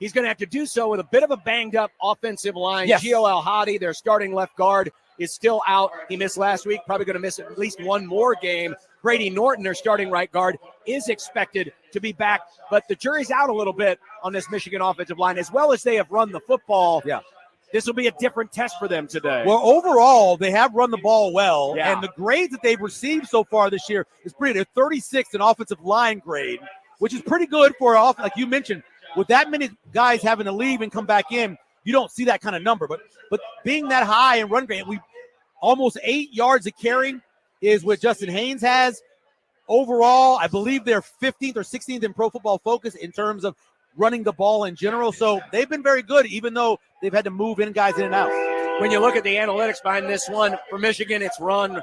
He's going to have to do so with a bit of a banged-up offensive line. Yes. Gio El-Hadi, their starting left guard, is still out. He missed last week, probably going to miss at least one more game. Brady Norton, their starting right guard, is expected to be back, but the jury's out a little bit on this Michigan offensive line. As well as they have run the football, this will be a different test for them today. Well, overall, they have run the ball well, and the grades that they've received so far this year is pretty. They're 36th in offensive line grade, which is pretty good for like you mentioned. With that many guys having to leave and come back in, you don't see that kind of number. But being that high in run grade, we almost 8 yards a carry is what Justin Haynes has. Overall, I believe they're 15th or 16th in Pro Football Focus in terms of running the ball in general. So they've been very good, even though they've had to move guys in and out. When you look at the analytics behind this one, for Michigan, it's run,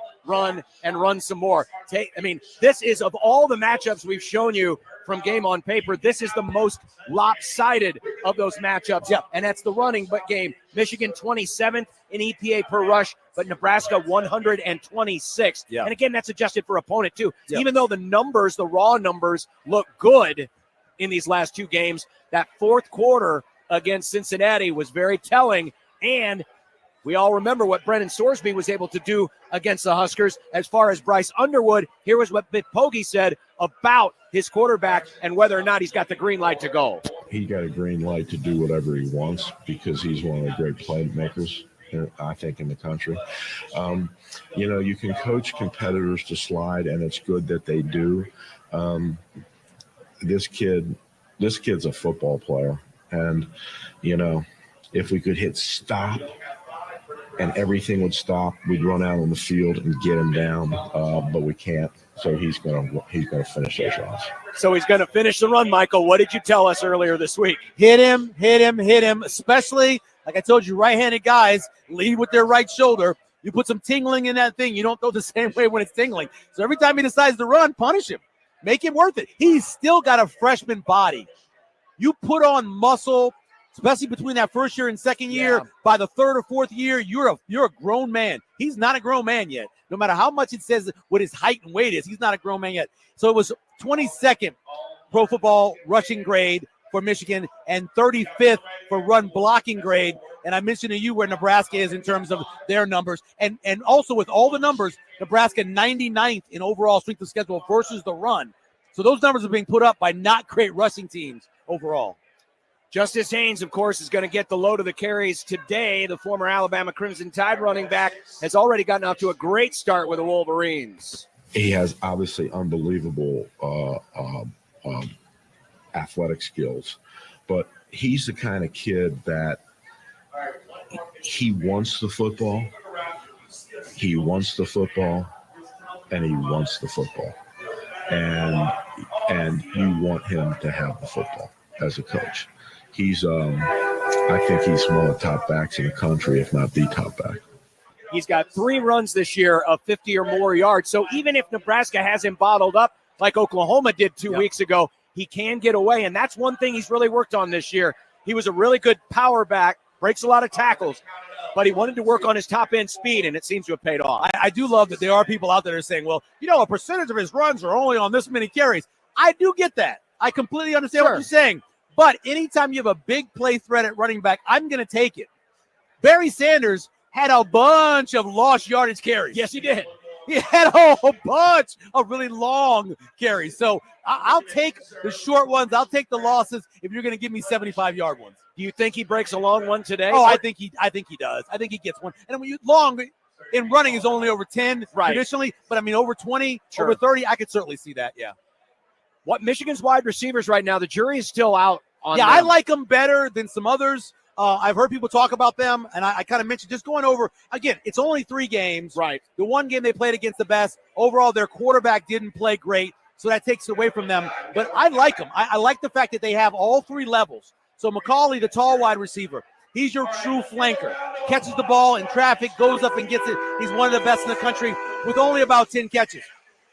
and run some more. This is, of all the matchups we've shown you from Game on Paper, this is the most lopsided of those matchups. And that's the running game. Michigan 27th in EPA per rush, but Nebraska 126th. And again, that's adjusted for opponent too. Even though the numbers, the raw numbers, look good in these last 2 games, that fourth quarter against Cincinnati was very telling. And we all remember what Brennan Sorsby was able to do against the Huskers. As far as Bryce Underwood, here was what Biff Poggi said about his quarterback and whether or not he's got the green light to go. He got a green light to do whatever he wants because he's one of the great playmakers, I think, in the country. You can coach competitors to slide, and it's good that they do. This kid's a football player. And, if we could hit stop and everything would stop. We'd run out on the field and get him down, but we can't. So he's gonna finish those runs. So he's going to finish the run, Michael. What did you tell us earlier this week? Hit him, especially, like I told you, right-handed guys lead with their right shoulder. You put some tingling in that thing. You don't throw the same way when it's tingling. So every time he decides to run, punish him. Make him worth it. He's still got a freshman body. You put on muscle, especially between that first year and second year. Yeah. By the third or fourth year, you're a grown man. He's not a grown man yet. No matter how much it says what his height and weight is, he's not a grown man yet. So it was 22nd Pro Football rushing grade for Michigan and 35th for run blocking grade. And I mentioned to you where Nebraska is in terms of their numbers. And also with all the numbers, Nebraska 99th in overall strength of schedule versus the run. So those numbers are being put up by not great rushing teams overall. Justice Haynes, of course, is going to get the load of the carries today. The former Alabama Crimson Tide running back has already gotten off to a great start with the Wolverines. He has obviously unbelievable athletic skills, but he's the kind of kid that he wants the football, and he wants the football, and you want him to have the football as a coach. He's I think he's one of the top backs in the country, if not the top back. He's got 3 runs this year of 50 or more yards. So even if Nebraska has him bottled up like Oklahoma did 2 weeks ago, he can get away. And that's one thing he's really worked on this year. He was a really good power back, breaks a lot of tackles, but he wanted to work on his top-end speed, and it seems to have paid off. I do love that there are people out there saying, well, a percentage of his runs are only on this many carries. I do get that. I completely understand what you're saying. But anytime you have a big play threat at running back, I'm going to take it. Barry Sanders had a bunch of lost yardage carries. Yes, he did. He had a bunch of really long carries. So I'll take the short ones. I'll take the losses if you're going to give me 75-yard ones. Do you think he breaks a long one today? Oh, I think he does. I think he gets one. And when you long in running is only over 10 traditionally, but I mean over 20, over 30, I could certainly see that. Yeah. What Michigan's wide receivers right now, the jury is still out on them. I like them better than some others. I've heard people talk about them, and I kind of mentioned just going over, again, it's only 3 games. Right. The one game they played against the best. Overall, their quarterback didn't play great, so that takes it away from them. But I like them. I like the fact that they have all 3 levels. So McCauley, the tall wide receiver, he's your true flanker. Catches the ball in traffic, goes up and gets it. He's one of the best in the country with only about 10 catches.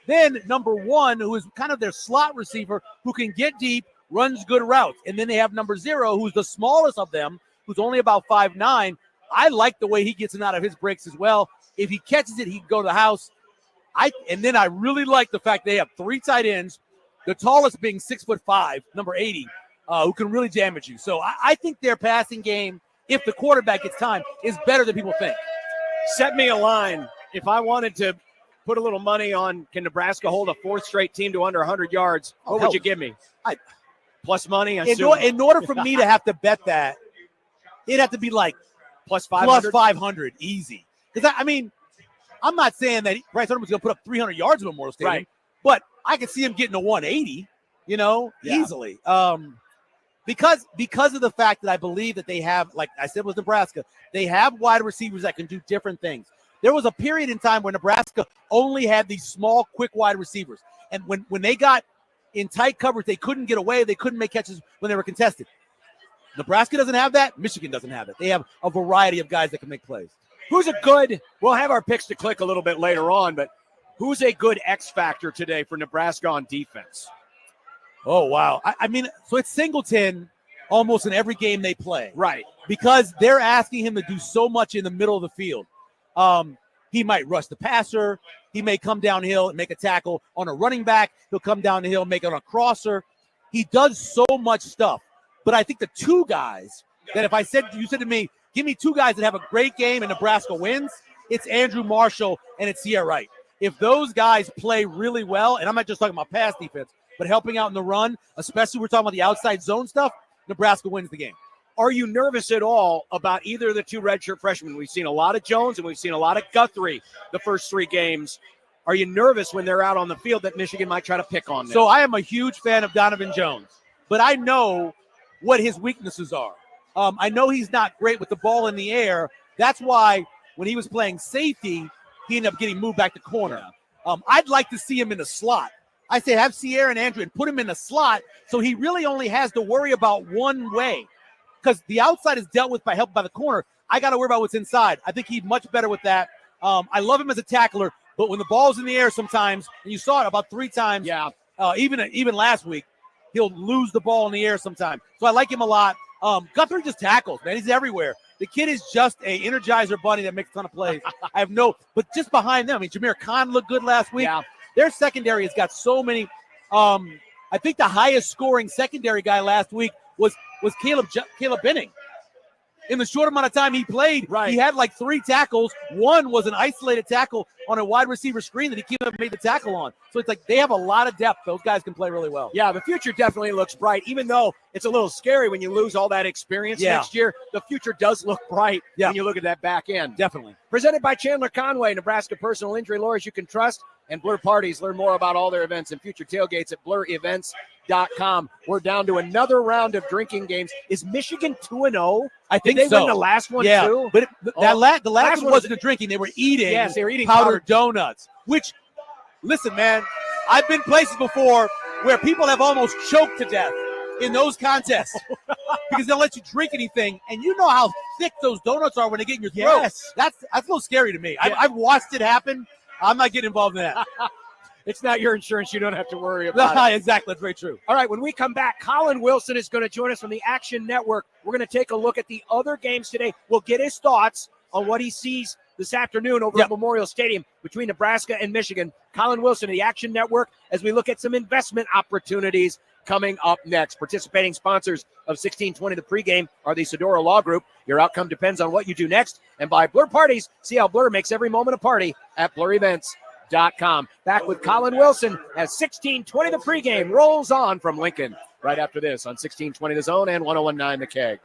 Then number 1, who is kind of their slot receiver, who can get deep, runs good routes. And then they have number 0, who's the smallest of them, who's only about 5'9". I like the way he gets in out of his breaks as well. If he catches it, he can go to the house. And then I really like the fact they have 3 tight ends, the tallest being 6'5", number 80, who can really damage you. So I think their passing game, if the quarterback gets time, is better than people think. Set me a line. If I wanted to put a little money on, can Nebraska hold a 4th straight team to under 100 yards, what would you give me? Plus money? In order for me to have to bet that, it'd have to be like plus 500? Plus 500, easy. Because, I'm not saying that Bryce Underwood's going to put up 300 yards at Memorial Stadium, right, but I could see him getting a 180, easily. Because of the fact that I believe that they have, like I said with Nebraska, they have wide receivers that can do different things. There was a period in time where Nebraska only had these small, quick wide receivers. And when they got in tight coverage, they couldn't get away. They couldn't make catches when they were contested. Nebraska doesn't have that. Michigan doesn't have it. They have a variety of guys that can make plays. We'll have our picks to click a little bit later on, but who's a good X factor today for Nebraska on defense? Oh, wow. So it's Singleton almost in every game they play. Right. Because they're asking him to do so much in the middle of the field. He might rush the passer. He may come downhill and make a tackle on a running back. He'll come down the hill and make it on a crosser. He does so much stuff. But I think the 2 guys that you said to me, give me 2 guys that have a great game and Nebraska wins, it's Andrew Marshall and it's Sierra Wright. If those guys play really well, and I'm not just talking about pass defense, but helping out in the run, especially we're talking about the outside zone stuff, Nebraska wins the game. Are you nervous at all about either of the 2 redshirt freshmen? We've seen a lot of Jones and we've seen a lot of Guthrie the first 3 games. Are you nervous when they're out on the field that Michigan might try to pick on them? So I am a huge fan of Donovan Jones, but I know what his weaknesses are. I know he's not great with the ball in the air. That's why when he was playing safety, he ended up getting moved back to corner. I'd like to see him in the slot. I say have Sierra and Andrew and put him in the slot so he really only has to worry about one way, because the outside is dealt with by help by the corner. I got to worry about what's inside. I think he's much better with that. I love him as a tackler, but when the ball's in the air sometimes, and you saw it about 3 times, even last week, he'll lose the ball in the air sometimes. So I like him a lot. Guthrie just tackles, man. He's everywhere. The kid is just a Energizer bunny that makes a ton of plays. But just behind them, I mean, Jameer Khan looked good last week. Yeah. Their secondary has got so many. I think the highest scoring secondary guy last week was Caleb Benning. In the short amount of time he played, he had like 3 tackles. One was an isolated tackle on a wide receiver screen that he came up and made the tackle on. So it's like they have a lot of depth. Those guys can play really well. Yeah, the future definitely looks bright, even though it's a little scary when you lose all that experience next year. The future does look bright when you look at that back end. Definitely. Presented by Chandler Conway, Nebraska personal injury lawyers you can trust, and Blur Parties. Learn more about all their events and future tailgates at blurevents.com. We're down to another round of drinking games. Is Michigan 2-0? I think Did they so. win the last one too? But the last one wasn't the drinking. They were eating. Yes, they were eating powdered donuts. Which, listen, man, I've been places before where people have almost choked to death in those contests because they'll let you drink anything, and you know how thick those donuts are when they get in your throat. Yes. That's a little scary to me. I've watched it happen. I'm not getting involved in that. It's not your insurance. You don't have to worry about it. Exactly. That's very true. All right, when we come back, Colin Wilson is going to join us from the Action Network. We're going to take a look at the other games today. We'll get his thoughts on what he sees this afternoon over at Memorial Stadium between Nebraska and Michigan. Colin Wilson, the Action Network, as we look at some investment opportunities coming up next. Participating sponsors of 1620 The Pregame are the Sedora Law Group. Your outcome depends on what you do next. And by Blur Parties, see how Blur makes every moment a party at blurevents.com. Back with Colin Wilson as 1620 The Pregame rolls on from Lincoln right after this on 1620 The Zone and 1019 The Keg.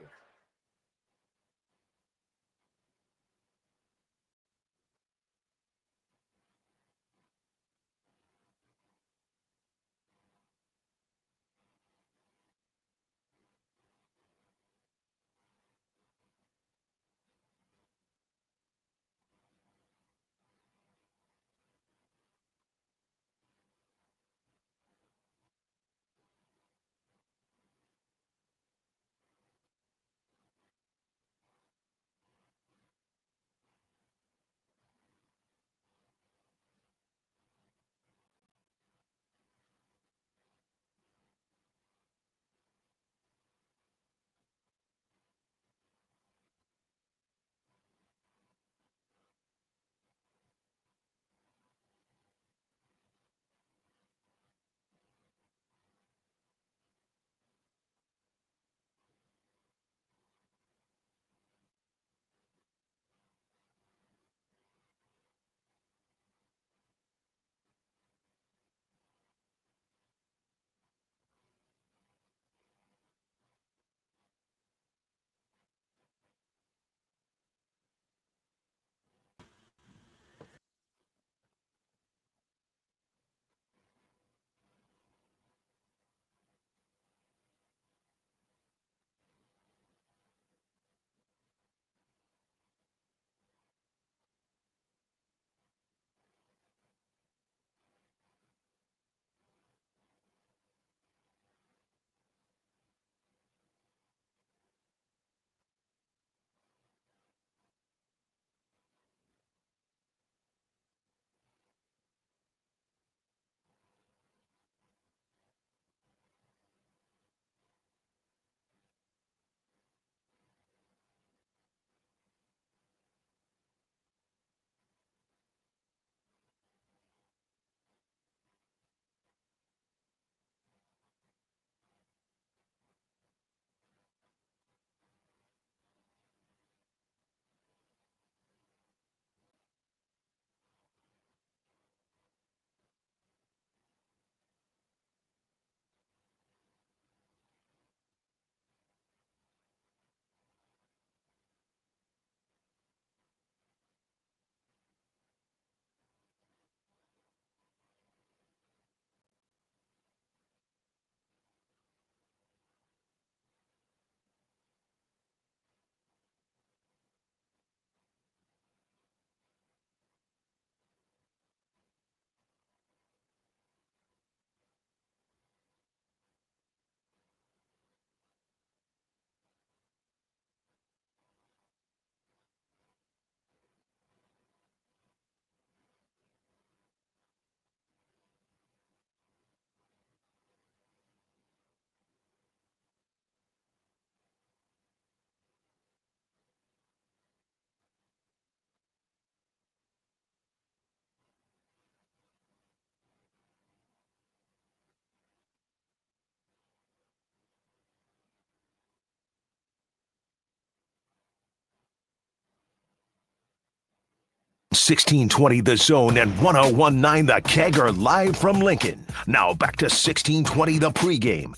1620 The Zone and 1019 The Keg are live from Lincoln. Now back to 1620 The Pregame.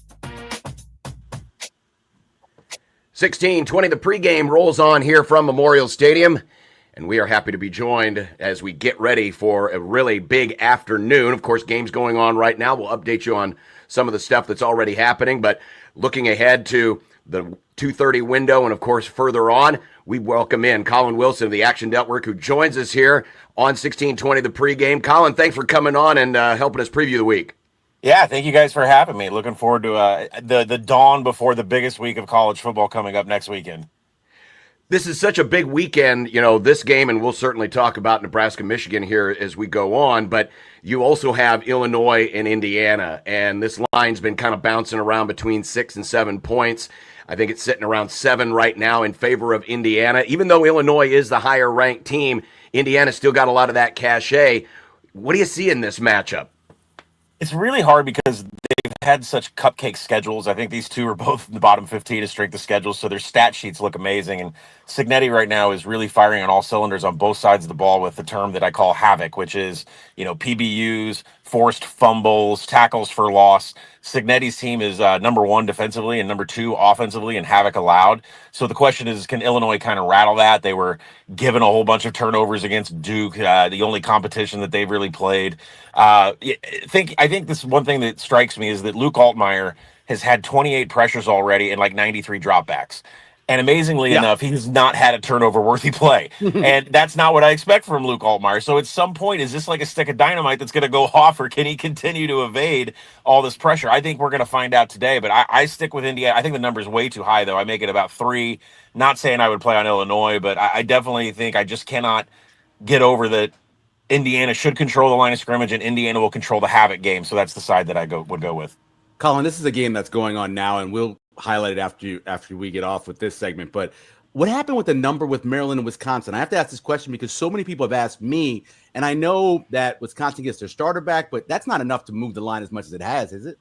1620 The Pregame rolls on here from Memorial Stadium, and we are happy to be joined as we get ready for a really big afternoon. Of course, games going on right now. We'll update you on some of the stuff that's already happening, but looking ahead to the 2:30 window and, of course, further on, we welcome in Colin Wilson of the Action Network, who joins us here on 1620 The Pregame. Colin, thanks for coming on and helping us preview the week. Yeah, thank you guys for having me. Looking forward to the dawn before the biggest week of college football coming up next weekend. This is such a big weekend, this game, and we'll certainly talk about Nebraska, Michigan here as we go on, but you also have Illinois and Indiana, and this line's been kind of bouncing around between 6 and 7 points. I think it's sitting around 7 right now in favor of Indiana. Even though Illinois is the higher-ranked team, Indiana's still got a lot of that cachet. What do you see in this matchup? It's really hard because they've had such cupcake schedules. I think these two are both in the bottom 15 of strength of schedule, so their stat sheets look amazing. And Cignetti right now is really firing on all cylinders on both sides of the ball with the term that I call havoc, which is, PBUs, forced fumbles, tackles for loss. Cignetti's team is number 1 defensively and number 2 offensively in havoc allowed. So the question is, can Illinois kind of rattle that? They were given a whole bunch of turnovers against Duke, the only competition that they've really played. I think this one thing that strikes me is that Luke Altmaier has had 28 pressures already and like 93 dropbacks. And amazingly enough, he has not had a turnover-worthy play. And that's not what I expect from Luke Altmaier. So at some point, is this like a stick of dynamite that's going to go off, or can he continue to evade all this pressure? I think we're going to find out today, but I stick with Indiana. I think the number is way too high, though. I make it about 3. Not saying I would play on Illinois, but I definitely think I just cannot get over that Indiana should control the line of scrimmage and Indiana will control the havoc game. So that's the side that I would go with. Colin, this is a game that's going on now, and we'll highlight it after we get off with this segment. But what happened with the number with Maryland and Wisconsin? I have to ask this question because so many people have asked me, and I know that Wisconsin gets their starter back, but that's not enough to move the line as much as it has, is it?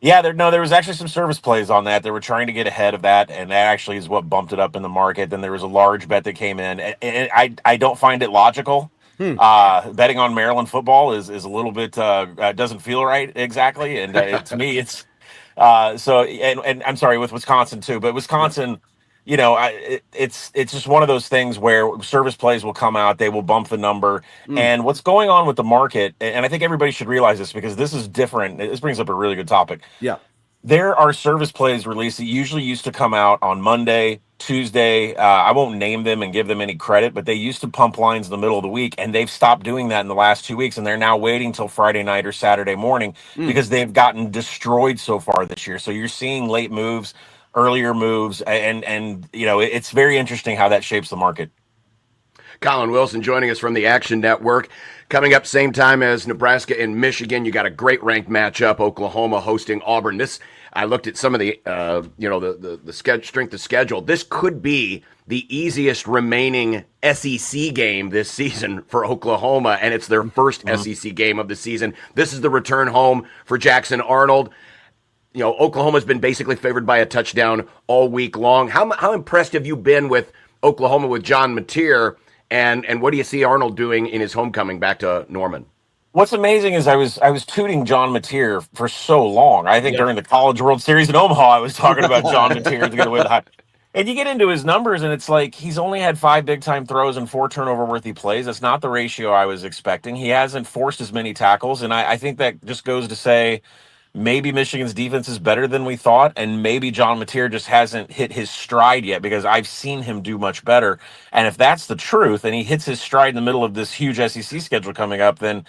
Yeah, there was actually some service plays on that. They were trying to get ahead of that, and that actually is what bumped it up in the market. Then there was a large bet that came in, and I don't find it logical. Betting on Maryland football is a little bit doesn't feel right exactly, and to me it's and I'm sorry with Wisconsin too, but Wisconsin, it's just one of those things where service plays will come out, they will bump the number, and what's going on with the market, and I think everybody should realize this because this is different. This brings up a really good topic. Yeah. There are service plays released that usually used to come out on Monday, Tuesday. I won't name them and give them any credit, but they used to pump lines in the middle of the week, and they've stopped doing that in the last 2 weeks, and they're now waiting till Friday night or Saturday morning because they've gotten destroyed so far this year. So you're seeing late moves, earlier moves, and it's very interesting how that shapes the market. Colin Wilson joining us from the Action Network. Coming up same time as Nebraska and Michigan, you got a great ranked matchup, Oklahoma hosting Auburn. I looked at some of the strength of schedule. This could be the easiest remaining SEC game this season for Oklahoma, and it's their first SEC game of the season. This is the return home for Jackson Arnold. Oklahoma's been basically favored by a touchdown all week long. How impressed have you been with Oklahoma with John Mateer? And what do you see Arnold doing in his homecoming back to Norman? What's amazing is I was tooting John Mateer for so long. I think during the College World Series in Omaha, I was talking about John Mateer is going to win the high. And you get into his numbers, and it's like he's only had 5 big-time throws and 4 turnover-worthy plays. That's not the ratio I was expecting. He hasn't forced as many tackles, and I think that just goes to say maybe Michigan's defense is better than we thought, and maybe John Mateer just hasn't hit his stride yet because I've seen him do much better. And if that's the truth, and he hits his stride in the middle of this huge SEC schedule coming up, then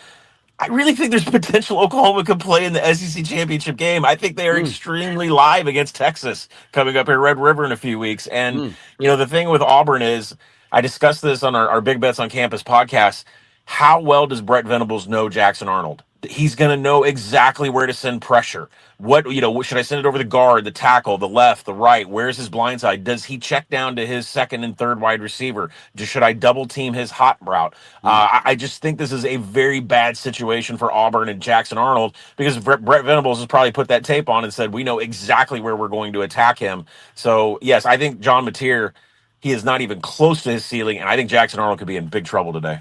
I really think there's potential Oklahoma could play in the SEC championship game. I think they are extremely live against Texas coming up here, Red River, in a few weeks. And, the thing with Auburn is, I discussed this on our Big Bets on Campus podcast. How well does Brett Venables know Jackson Arnold? He's going to know exactly where to send pressure. Should I send it over the guard, the tackle, the left, the right? Where's his blind side? Does he check down to his second and third wide receiver? Should I double team his hot route? I just think this is a very bad situation for Auburn and Jackson Arnold because Brett Venables has probably put that tape on and said, we know exactly where we're going to attack him. So, yes, I think John Mateer, he is not even close to his ceiling, and I think Jackson Arnold could be in big trouble today.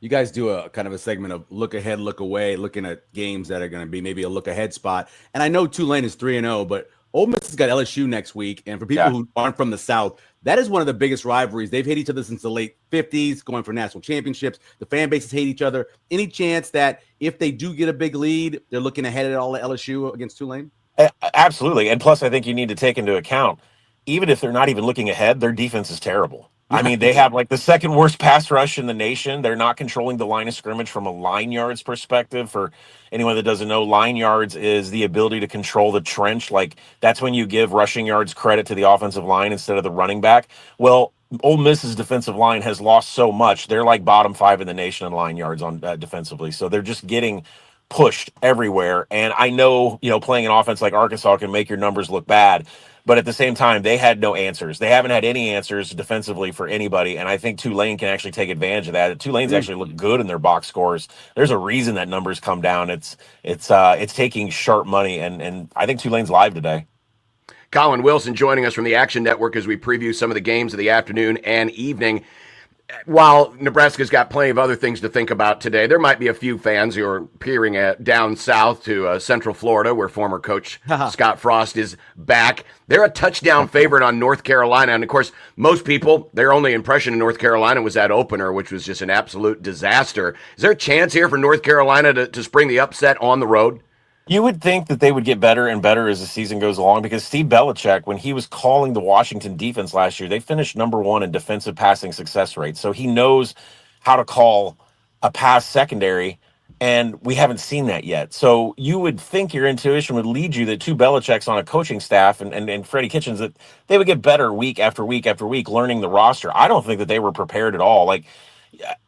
You guys do a kind of a segment of look ahead, look away, looking at games that are going to be maybe a look ahead spot. And I know Tulane is 3-0, but Ole Miss has got LSU next week. And for people who aren't from the South, that is one of the biggest rivalries. They've hated each other since the late 50s, going for national championships. The fan bases hate each other. Any chance that if they do get a big lead, they're looking ahead at all at LSU against Tulane? Absolutely. And plus, I think you need to take into account, even if they're not even looking ahead, their defense is terrible. I mean, they have like the second worst pass rush in the nation. They're not controlling the line of scrimmage from a line yards perspective. For anyone that doesn't know, line yards is the ability to control the trench. Like, that's when you give rushing yards credit to the offensive line instead of the running back. Well, Ole Miss's defensive line has lost so much. They're like bottom 5 in the nation in line yards on defensively. So they're just getting pushed everywhere. And I know, playing an offense like Arkansas can make your numbers look bad. But at the same time, they had no answers. They haven't had any answers defensively for anybody, and I think Tulane can actually take advantage of that. Tulane's actually looked good in their box scores. There's a reason that numbers come down. It's taking sharp money, and I think Tulane's live today. Colin Wilson joining us from the Action Network as we preview some of the games of the afternoon and evening. While Nebraska's got plenty of other things to think about today, there might be a few fans who are peering down south to Central Florida, where former coach Scott Frost is back. They're a touchdown favorite on North Carolina. And, of course, most people, their only impression of North Carolina was that opener, which was just an absolute disaster. Is there a chance here for North Carolina to spring the upset on the road? You would think that they would get better and better as the season goes along, because Steve Belichick, when he was calling the Washington defense last year, they finished number 1 in defensive passing success rate. So he knows how to call a pass secondary, and we haven't seen that yet. So you would think your intuition would lead you that 2 Belichicks on a coaching staff and Freddie Kitchens, that they would get better week after week after week learning the roster. I don't think that they were prepared at all. Like,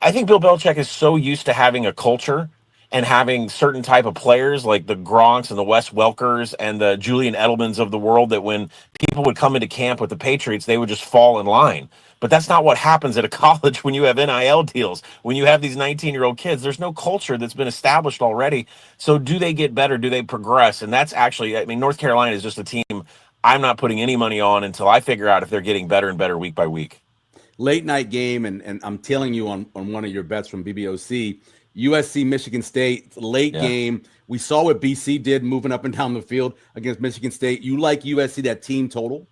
I think Bill Belichick is so used to having a culture and having certain type of players like the Gronks and the Wes Welkers and the Julian Edelmans of the world, that when people would come into camp with the Patriots, they would just fall in line. But that's not what happens at a college when you have NIL deals. When you have these 19-year-old kids, there's no culture that's been established already. So do they get better? Do they progress? And that's actually, I mean, North Carolina is just a team I'm not putting any money on until I figure out if they're getting better and better week by week. Late night game, and I'm tailing you on one of your bets from BBOC. USC, Michigan State, late game. We saw what BC did moving up and down the field against Michigan State. You like USC, that team total?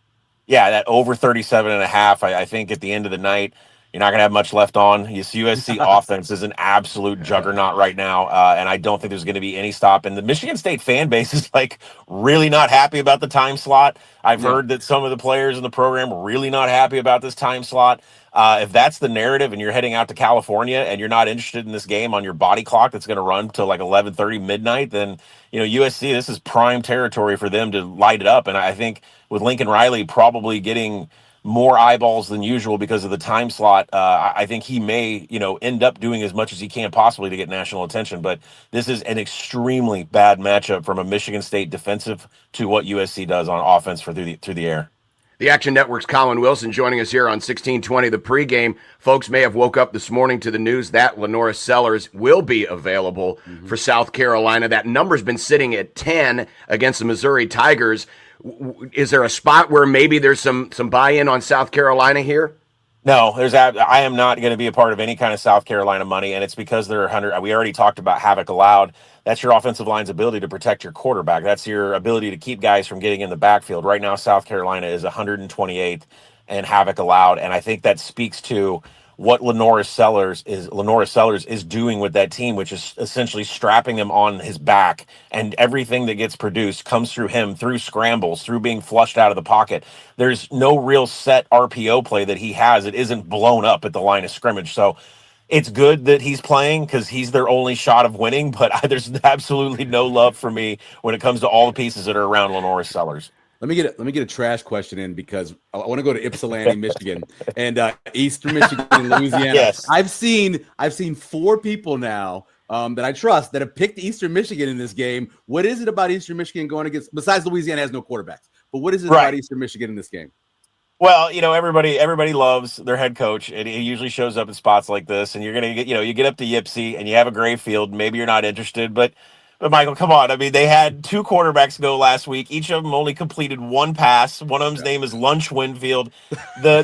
Yeah, that over 37.5. I think at the end of the night, you're not going to have much left on. This USC offense is an absolute juggernaut right now, and I don't think there's going to be any stop. And the Michigan State fan base is like really not happy about the time slot. I've heard that some of the players in the program are really not happy about this time slot. If that's the narrative and you're heading out to California and you're not interested in this game on your body clock that's going to run till like 11:30 midnight, then USC, this is prime territory for them to light it up. And I think with Lincoln Riley probably getting more eyeballs than usual because of the time slot, I think he may end up doing as much as he can possibly to get national attention. But this is an extremely bad matchup from a Michigan State defensive to what USC does on offense through the air. The Action Network's Colin Wilson joining us here on 1620 The Pregame. Folks may have woke up this morning to the news that Lenora Sellers will be available for South Carolina. That number's been sitting at 10 against the Missouri Tigers. Is there a spot where maybe there's some buy-in on South Carolina here? No, I am not going to be a part of any kind of South Carolina money, and it's because they're 100. We already talked about havoc allowed. That's your offensive line's ability to protect your quarterback. That's your ability to keep guys from getting in the backfield. Right now, South Carolina is 128th in havoc allowed, and I think that speaks to what Lenora Sellers is doing with that team, which is essentially strapping them on his back, and everything that gets produced comes through him, through scrambles, through being flushed out of the pocket. There's no real set RPO play that he has. It isn't blown up at the line of scrimmage. So it's good that he's playing because he's their only shot of winning, but there's absolutely no love for me when it comes to all the pieces that are around Lenora Sellers. Let me get a trash question in, because I want to go to Ypsilanti, Michigan, and Eastern Michigan and Louisiana. Yes. I've seen 4 people now that I trust that have picked Eastern Michigan in this game. What is it about Eastern Michigan going against? Besides, Louisiana has no quarterbacks, but what is it about Eastern Michigan in this game? Well, everybody loves their head coach, and he usually shows up in spots like this. And you're gonna get, you get up to Ypsi and you have a gray field. Maybe you're not interested, but Michael, come on. I mean, they had 2 quarterbacks go last week. Each of them only completed 1 pass. One of them's name is Lunch Winfield. The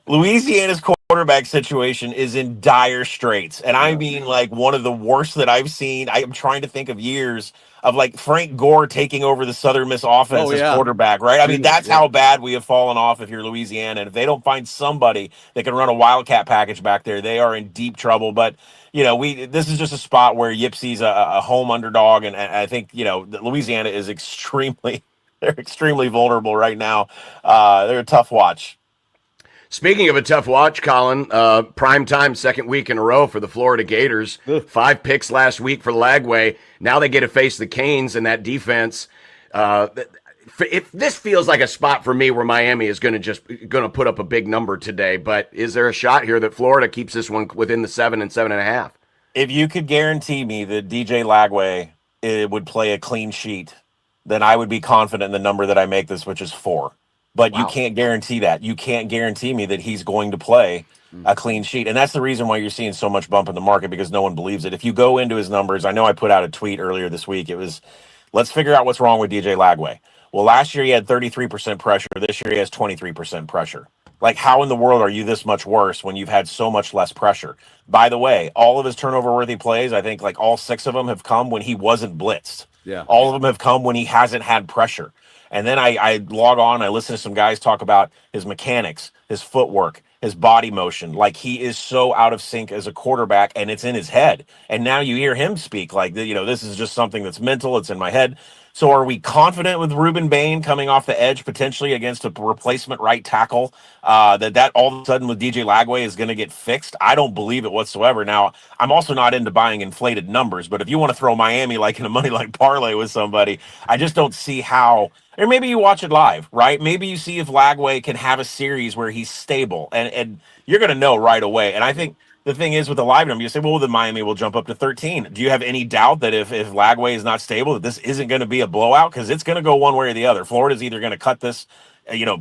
Louisiana's quarterback quarterback situation is in dire straits. And I mean, like, one of the worst that I've seen. I'm trying to think of years of like Frank Gore taking over the Southern Miss offense as quarterback, right? I mean, that's how bad we have fallen off if you're Louisiana. And if they don't find somebody that can run a Wildcat package back there, they are in deep trouble. But, this is just a spot where Yipsy's a home underdog. And I think, Louisiana is they're extremely vulnerable right now. They're a tough watch. Speaking of a tough watch, Colin, prime time, second week in a row for the Florida Gators. 5 picks last week for Lagway. Now they get to face the Canes and that defense. If this feels like a spot for me where Miami is going to put up a big number today, but is there a shot here that Florida keeps this one within the 7 and 7.5? If you could guarantee me that DJ Lagway would play a clean sheet, then I would be confident in the number that I make this, which is 4. But you can't guarantee that. You can't guarantee me that he's going to play a clean sheet. And that's the reason why you're seeing so much bump in the market, because no one believes it. If you go into his numbers, I know I put out a tweet earlier this week. It was, let's figure out what's wrong with DJ Lagway. Well, last year he had 33% pressure. This year he has 23% pressure. Like, how in the world are you this much worse when you've had so much less pressure? By the way, all of his turnover-worthy plays, I think like all 6 of them have come when he wasn't blitzed. Yeah. All of them have come when he hasn't had pressure. And then I log on, I listen to some guys talk about his mechanics, his footwork, his body motion. Like, he is so out of sync as a quarterback, and it's in his head. And now you hear him speak like, this is just something that's mental. It's in my head. So are we confident with Ruben Bain coming off the edge potentially against a replacement right tackle that all of a sudden with DJ Lagway is going to get fixed? I don't believe it whatsoever. Now, I'm also not into buying inflated numbers, but if you want to throw Miami like in a money line parlay with somebody, I just don't see how. Or maybe you watch it live, right? Maybe you see if Lagway can have a series where he's stable, and you're going to know right away. And I think the thing is with the live number, you say, well, then Miami will jump up to 13. Do you have any doubt that if Lagway is not stable, that this isn't going to be a blowout? Because it's going to go one way or the other. Florida's either going to cut this,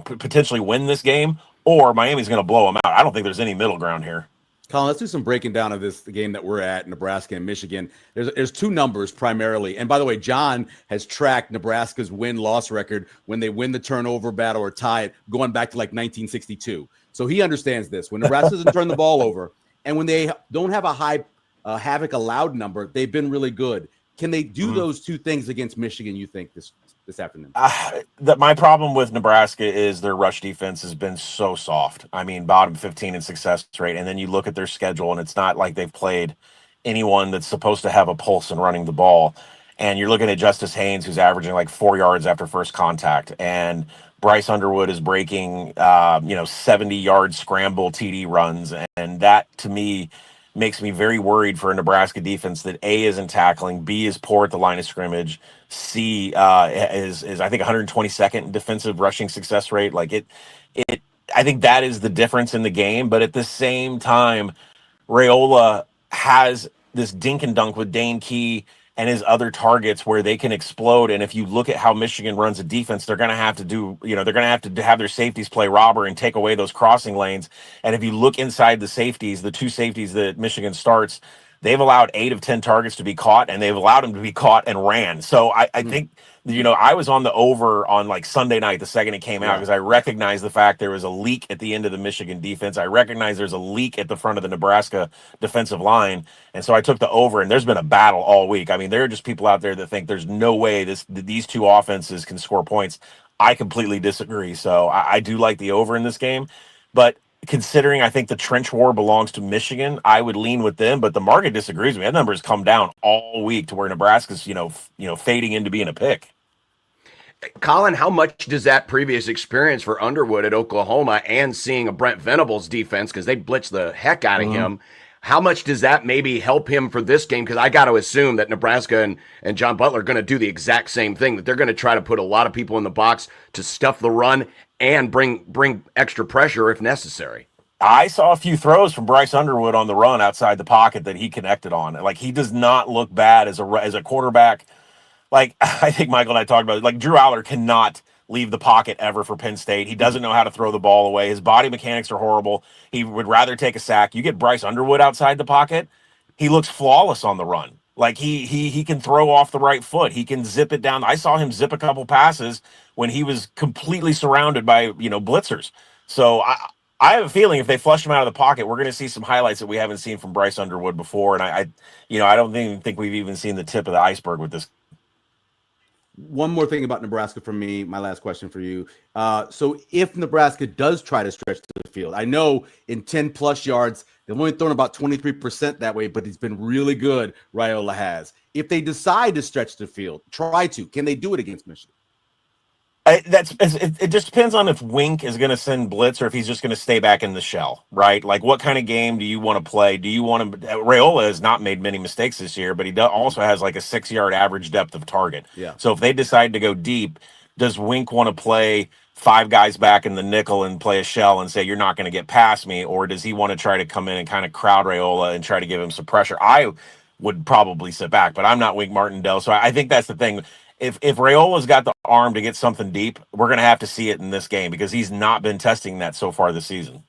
potentially win this game, or Miami's going to blow them out. I don't think there's any middle ground here. Colin, let's do some breaking down of the game that we're at, Nebraska and Michigan. There's 2 numbers primarily. And by the way, John has tracked Nebraska's win-loss record when they win the turnover battle or tie it, going back to like 1962. So he understands this. When Nebraska doesn't turn the ball over, and when they don't have a high havoc allowed number, they've been really good. Can they do those 2 things against Michigan, you think, this afternoon? My problem with Nebraska is their rush defense has been so soft. I mean, bottom 15 in success rate. And then you look at their schedule, and it's not like they've played anyone that's supposed to have a pulse in running the ball. And you're looking at Justice Haynes, who's averaging like 4 yards after first contact. And Bryce Underwood is breaking, 70-yard scramble TD runs. And that, to me, makes me very worried for a Nebraska defense that A, isn't tackling, B, is poor at the line of scrimmage, C, is I think 122nd in defensive rushing success rate. Like it I think that is the difference in the game. But at the same time, Raiola has this dink and dunk with Dane Key and his other targets where they can explode. And if you look at how Michigan runs a defense, they're going to have to have their safeties play robber and take away those crossing lanes. And if you look inside the safeties, the 2 safeties that Michigan starts, they've allowed 8 of 10 targets to be caught, and they've allowed them to be caught and ran. So I think, I was on the over on like Sunday night, the second it came out, because I recognized the fact there was a leak at the end of the Michigan defense. I recognize there's a leak at the front of the Nebraska defensive line. And so I took the over, and there's been a battle all week. I mean, there are just people out there that think there's no way these 2 offenses can score points. I completely disagree. So I do like the over in this game. But considering I think the trench war belongs to Michigan, I would lean with them, but the market disagrees with me. That number has come down all week to where Nebraska's, fading into being a pick. Colin, how much does that previous experience for Underwood at Oklahoma and seeing a Brent Venables defense, because they blitzed the heck out of him, how much does that maybe help him for this game? Because I got to assume that Nebraska and John Butler are going to do the exact same thing, that they're going to try to put a lot of people in the box to stuff the run and bring extra pressure if necessary. I saw a few throws from Bryce Underwood on the run outside the pocket that he connected on. Like, he does not look bad as a quarterback. Like, I think Michael and I talked about it. Like, Drew Aller cannot leave the pocket ever for Penn State. He doesn't know how to throw the ball away. His body mechanics are horrible. He would rather take a sack. You get Bryce Underwood outside the pocket, he looks flawless on the run. Like, he can throw off the right foot. He can zip it down. I saw him zip a couple passes when he was completely surrounded by, blitzers. So I have a feeling if they flush him out of the pocket, we're going to see some highlights that we haven't seen from Bryce Underwood before. And I don't even think we've even seen the tip of the iceberg with this. One more thing about Nebraska from me, my last question for you. So if Nebraska does try to stretch the field, I know in 10 plus yards, they've only thrown about 23% that way, but he's been really good, Raiola has. If they decide to stretch the field, can they do it against Michigan? It just depends on if Wink is going to send blitz or if he's just going to stay back in the shell, right? Like, what kind of game do you want to play? Do you want to? Raiola has not made many mistakes this year, but he also has like a 6-yard average depth of target. Yeah. So if they decide to go deep, does Wink want to play 5 guys back in the nickel and play a shell and say you're not going to get past me, or does he want to try to come in and kind of crowd Raiola and try to give him some pressure? I would probably sit back, but I'm not Wink Martindale, so I think that's the thing. If Raiola's got the arm to get something deep, we're going to have to see it in this game because he's not been testing that so far this season.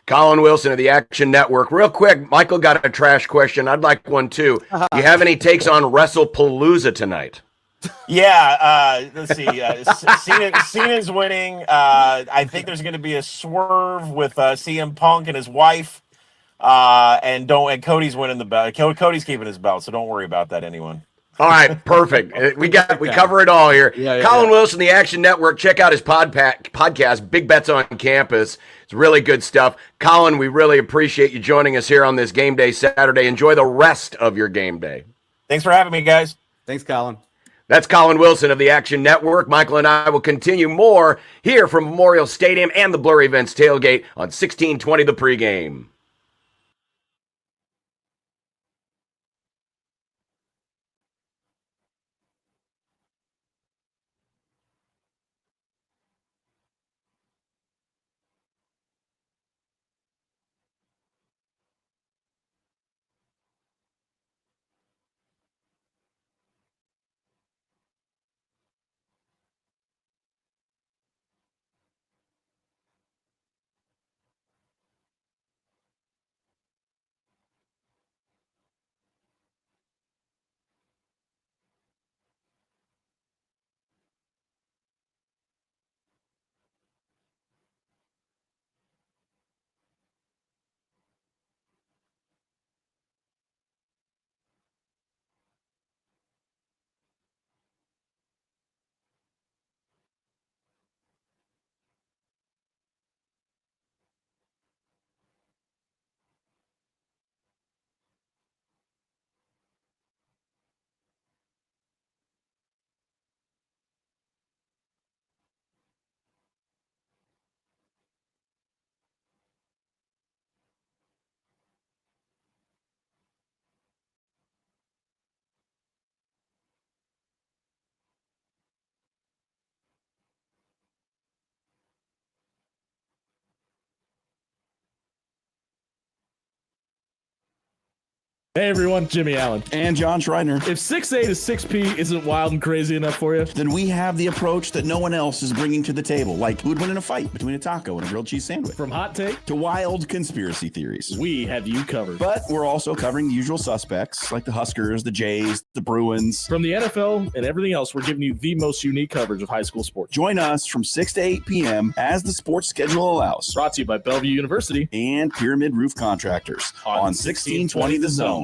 Colin Wilson of the Action Network. Real quick, Michael got a trash question. I'd like one too. Do you have any takes on WrestlePalooza tonight? Yeah, let's see. Cena's winning. I think there's going to be a swerve with CM Punk and his wife. And Cody's winning the belt. Cody's keeping his belt, so don't worry about that, anyone. All right, perfect. We cover it all here. Colin Wilson, the Action Network. Check out his podcast, Big Bets on Campus. It's really good stuff. Colin, we really appreciate you joining us here on this game day Saturday. Enjoy the rest of your game day. Thanks for having me, guys. Thanks, Colin. That's Colin Wilson of the Action Network. Michael and I will continue more here from Memorial Stadium and the Blur Events tailgate on 1620 The Pregame. Hey everyone, Jimmy Allen. And John Schreiner. If 6A to 6P isn't wild and crazy enough for you, then we have the approach that no one else is bringing to the table, like who'd win in a fight between a taco and a grilled cheese sandwich. From hot take to wild conspiracy theories, we have you covered. But we're also covering the usual suspects, like the Huskers, the Jays, the Bruins. From the NFL and everything else, we're giving you the most unique coverage of high school sports. Join us from 6 to 8 p.m. as the sports schedule allows. Brought to you by Bellevue University and Pyramid Roof Contractors on 1620 The Zone.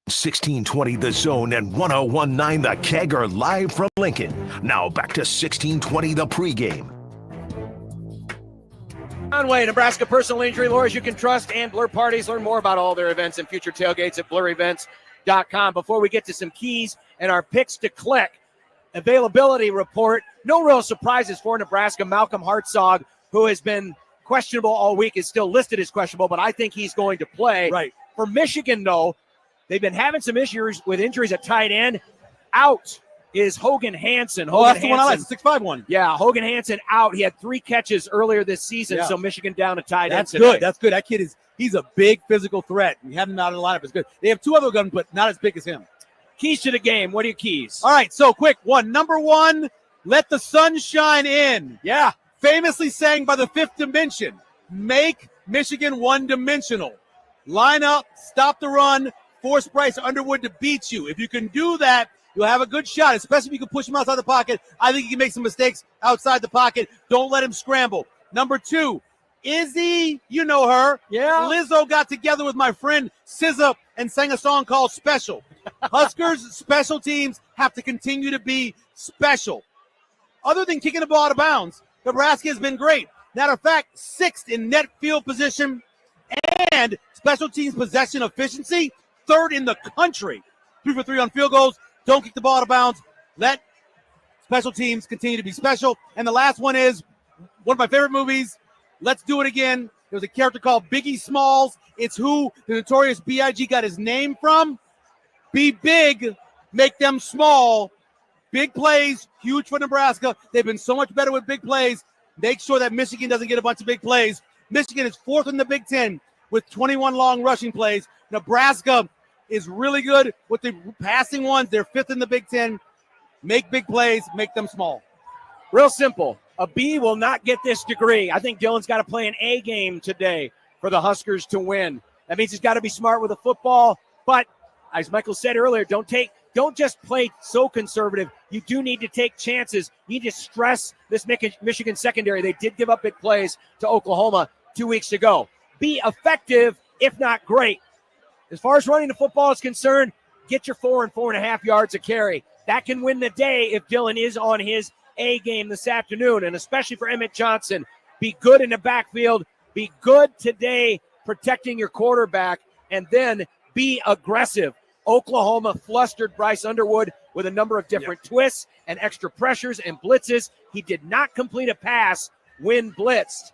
$16.20 The Zone and 101.9 The Keg are live from Lincoln. Now back to $16.20 The Pregame. Conway, Nebraska personal injury lawyers you can trust, and Blur Parties. Learn more about all their events and future tailgates at blurevents.com. Before we get to some keys and our picks to click, availability report. No real surprises for Nebraska. Malcolm Hartzog, who has been questionable all week, is still listed as questionable, but I think he's going to play. Right. For Michigan, though, they've been having some issues with injuries at tight end. Out is Hogan Hansen. That's the one I like, 6'5" one. Yeah, Hogan Hansen out. He had 3 catches earlier this season, so Michigan down a tight end today. Good. That's good. That kid he's a big physical threat. We have him out in the lineup. It's good. They have 2 other guns, but not as big as him. Keys to the game. What are your keys? All right, so quick one. Number 1, let the sun shine in. Yeah. Famously sang by the Fifth Dimension. Make Michigan one-dimensional. Line up, stop the run, force Bryce Underwood to beat you. If you can do that, you'll have a good shot, especially if you can push him outside the pocket. I think he can make some mistakes outside the pocket. Don't let him scramble. Number 2, Izzy, you know her. Yeah. Lizzo got together with my friend SZA and sang a song called Special. Huskers special teams have to continue to be special. Other than kicking the ball out of bounds, Nebraska has been great. Matter of fact, 6th in net field position and special teams possession efficiency, 3rd in the country. 3 for 3 on field goals. Don't kick the ball out of bounds. Let special teams continue to be special. And the last one is one of my favorite movies, Let's Do It Again. There was a character called Biggie Smalls. It's who the notorious B.I.G. got his name from. Be big, make them small. Big plays, huge for Nebraska. They've been so much better with big plays. Make sure that Michigan doesn't get a bunch of big plays. Michigan is 4th in the Big Ten with 21 long rushing plays. Nebraska is really good with the passing ones. They're 5th in the Big Ten. Make big plays, make them small. Real simple. A B will not get this degree. I think Dylan's got to play an A game today for the Huskers to win. That means he's got to be smart with the football. But as Michael said earlier, don't just play so conservative. You do need to take chances. You need to stress this Michigan secondary. They did give up big plays to Oklahoma 2 weeks ago. Be effective, if not great. As far as running the football is concerned, get your 4 and 4.5 yards a carry. That can win the day if Dylan is on his A game this afternoon, and especially for Emmett Johnson. Be good in the backfield. Be good today protecting your quarterback, and then be aggressive. Oklahoma flustered Bryce Underwood with a number of different twists and extra pressures and blitzes. He did not complete a pass when blitzed.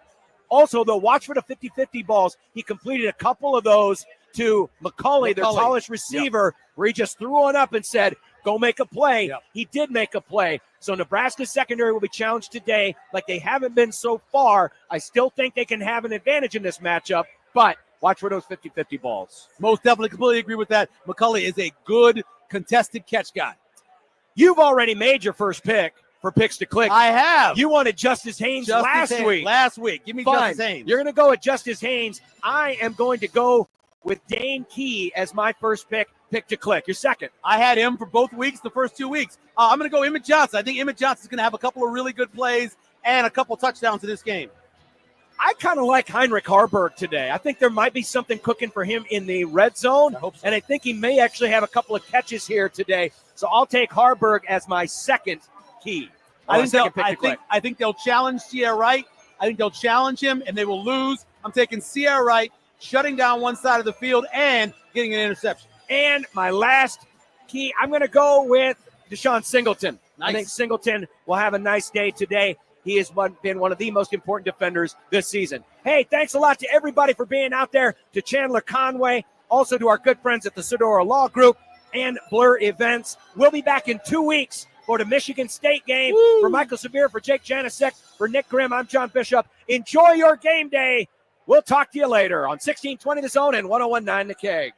Also, though, watch for the 50-50 balls. He completed a couple of those to McCulley, their tallest receiver, where he just threw one up and said, go make a play. He did make a play. So Nebraska's secondary will be challenged today like they haven't been so far. I still think they can have an advantage in this matchup, but watch for those 50-50 balls. Most definitely, completely agree with that. McCulley is a good contested catch guy. You've already made your first pick for picks to click. I have. You wanted Justice Haynes last week. Last week. Give me Fine. Justice Haynes. You're going to go with Justice Haynes. I am going to go with Dane Key as my first pick to click. Your second. I had him for both weeks, the first 2 weeks. I'm going to go Emmett Johnson. I think Emmett Johnson is going to have a couple of really good plays and a couple touchdowns in this game. I kind of like Heinrich Harburg today. I think there might be something cooking for him in the red zone, and I think he may actually have a couple of catches here today. So I'll take Harburg as my second key. I think they'll challenge Sierra Wright. I think they'll challenge him, and they will lose. I'm taking Sierra Wright, shutting down one side of the field and getting an interception. And my last key, I'm going to go with Deshaun Singleton. Nice. I think Singleton will have a nice day today. He has been one of the most important defenders this season. Hey, thanks a lot to everybody for being out there, to Chandler Conway, also to our good friends at the Sedora Law Group and Blur Events. We'll be back in 2 weeks for the Michigan State game. Woo! For Michael Severe, for Jake Janicek, for Nick Grimm, I'm John Bishop. Enjoy your game day. We'll talk to you later on 1620 The Zone and 101.9 The Keg.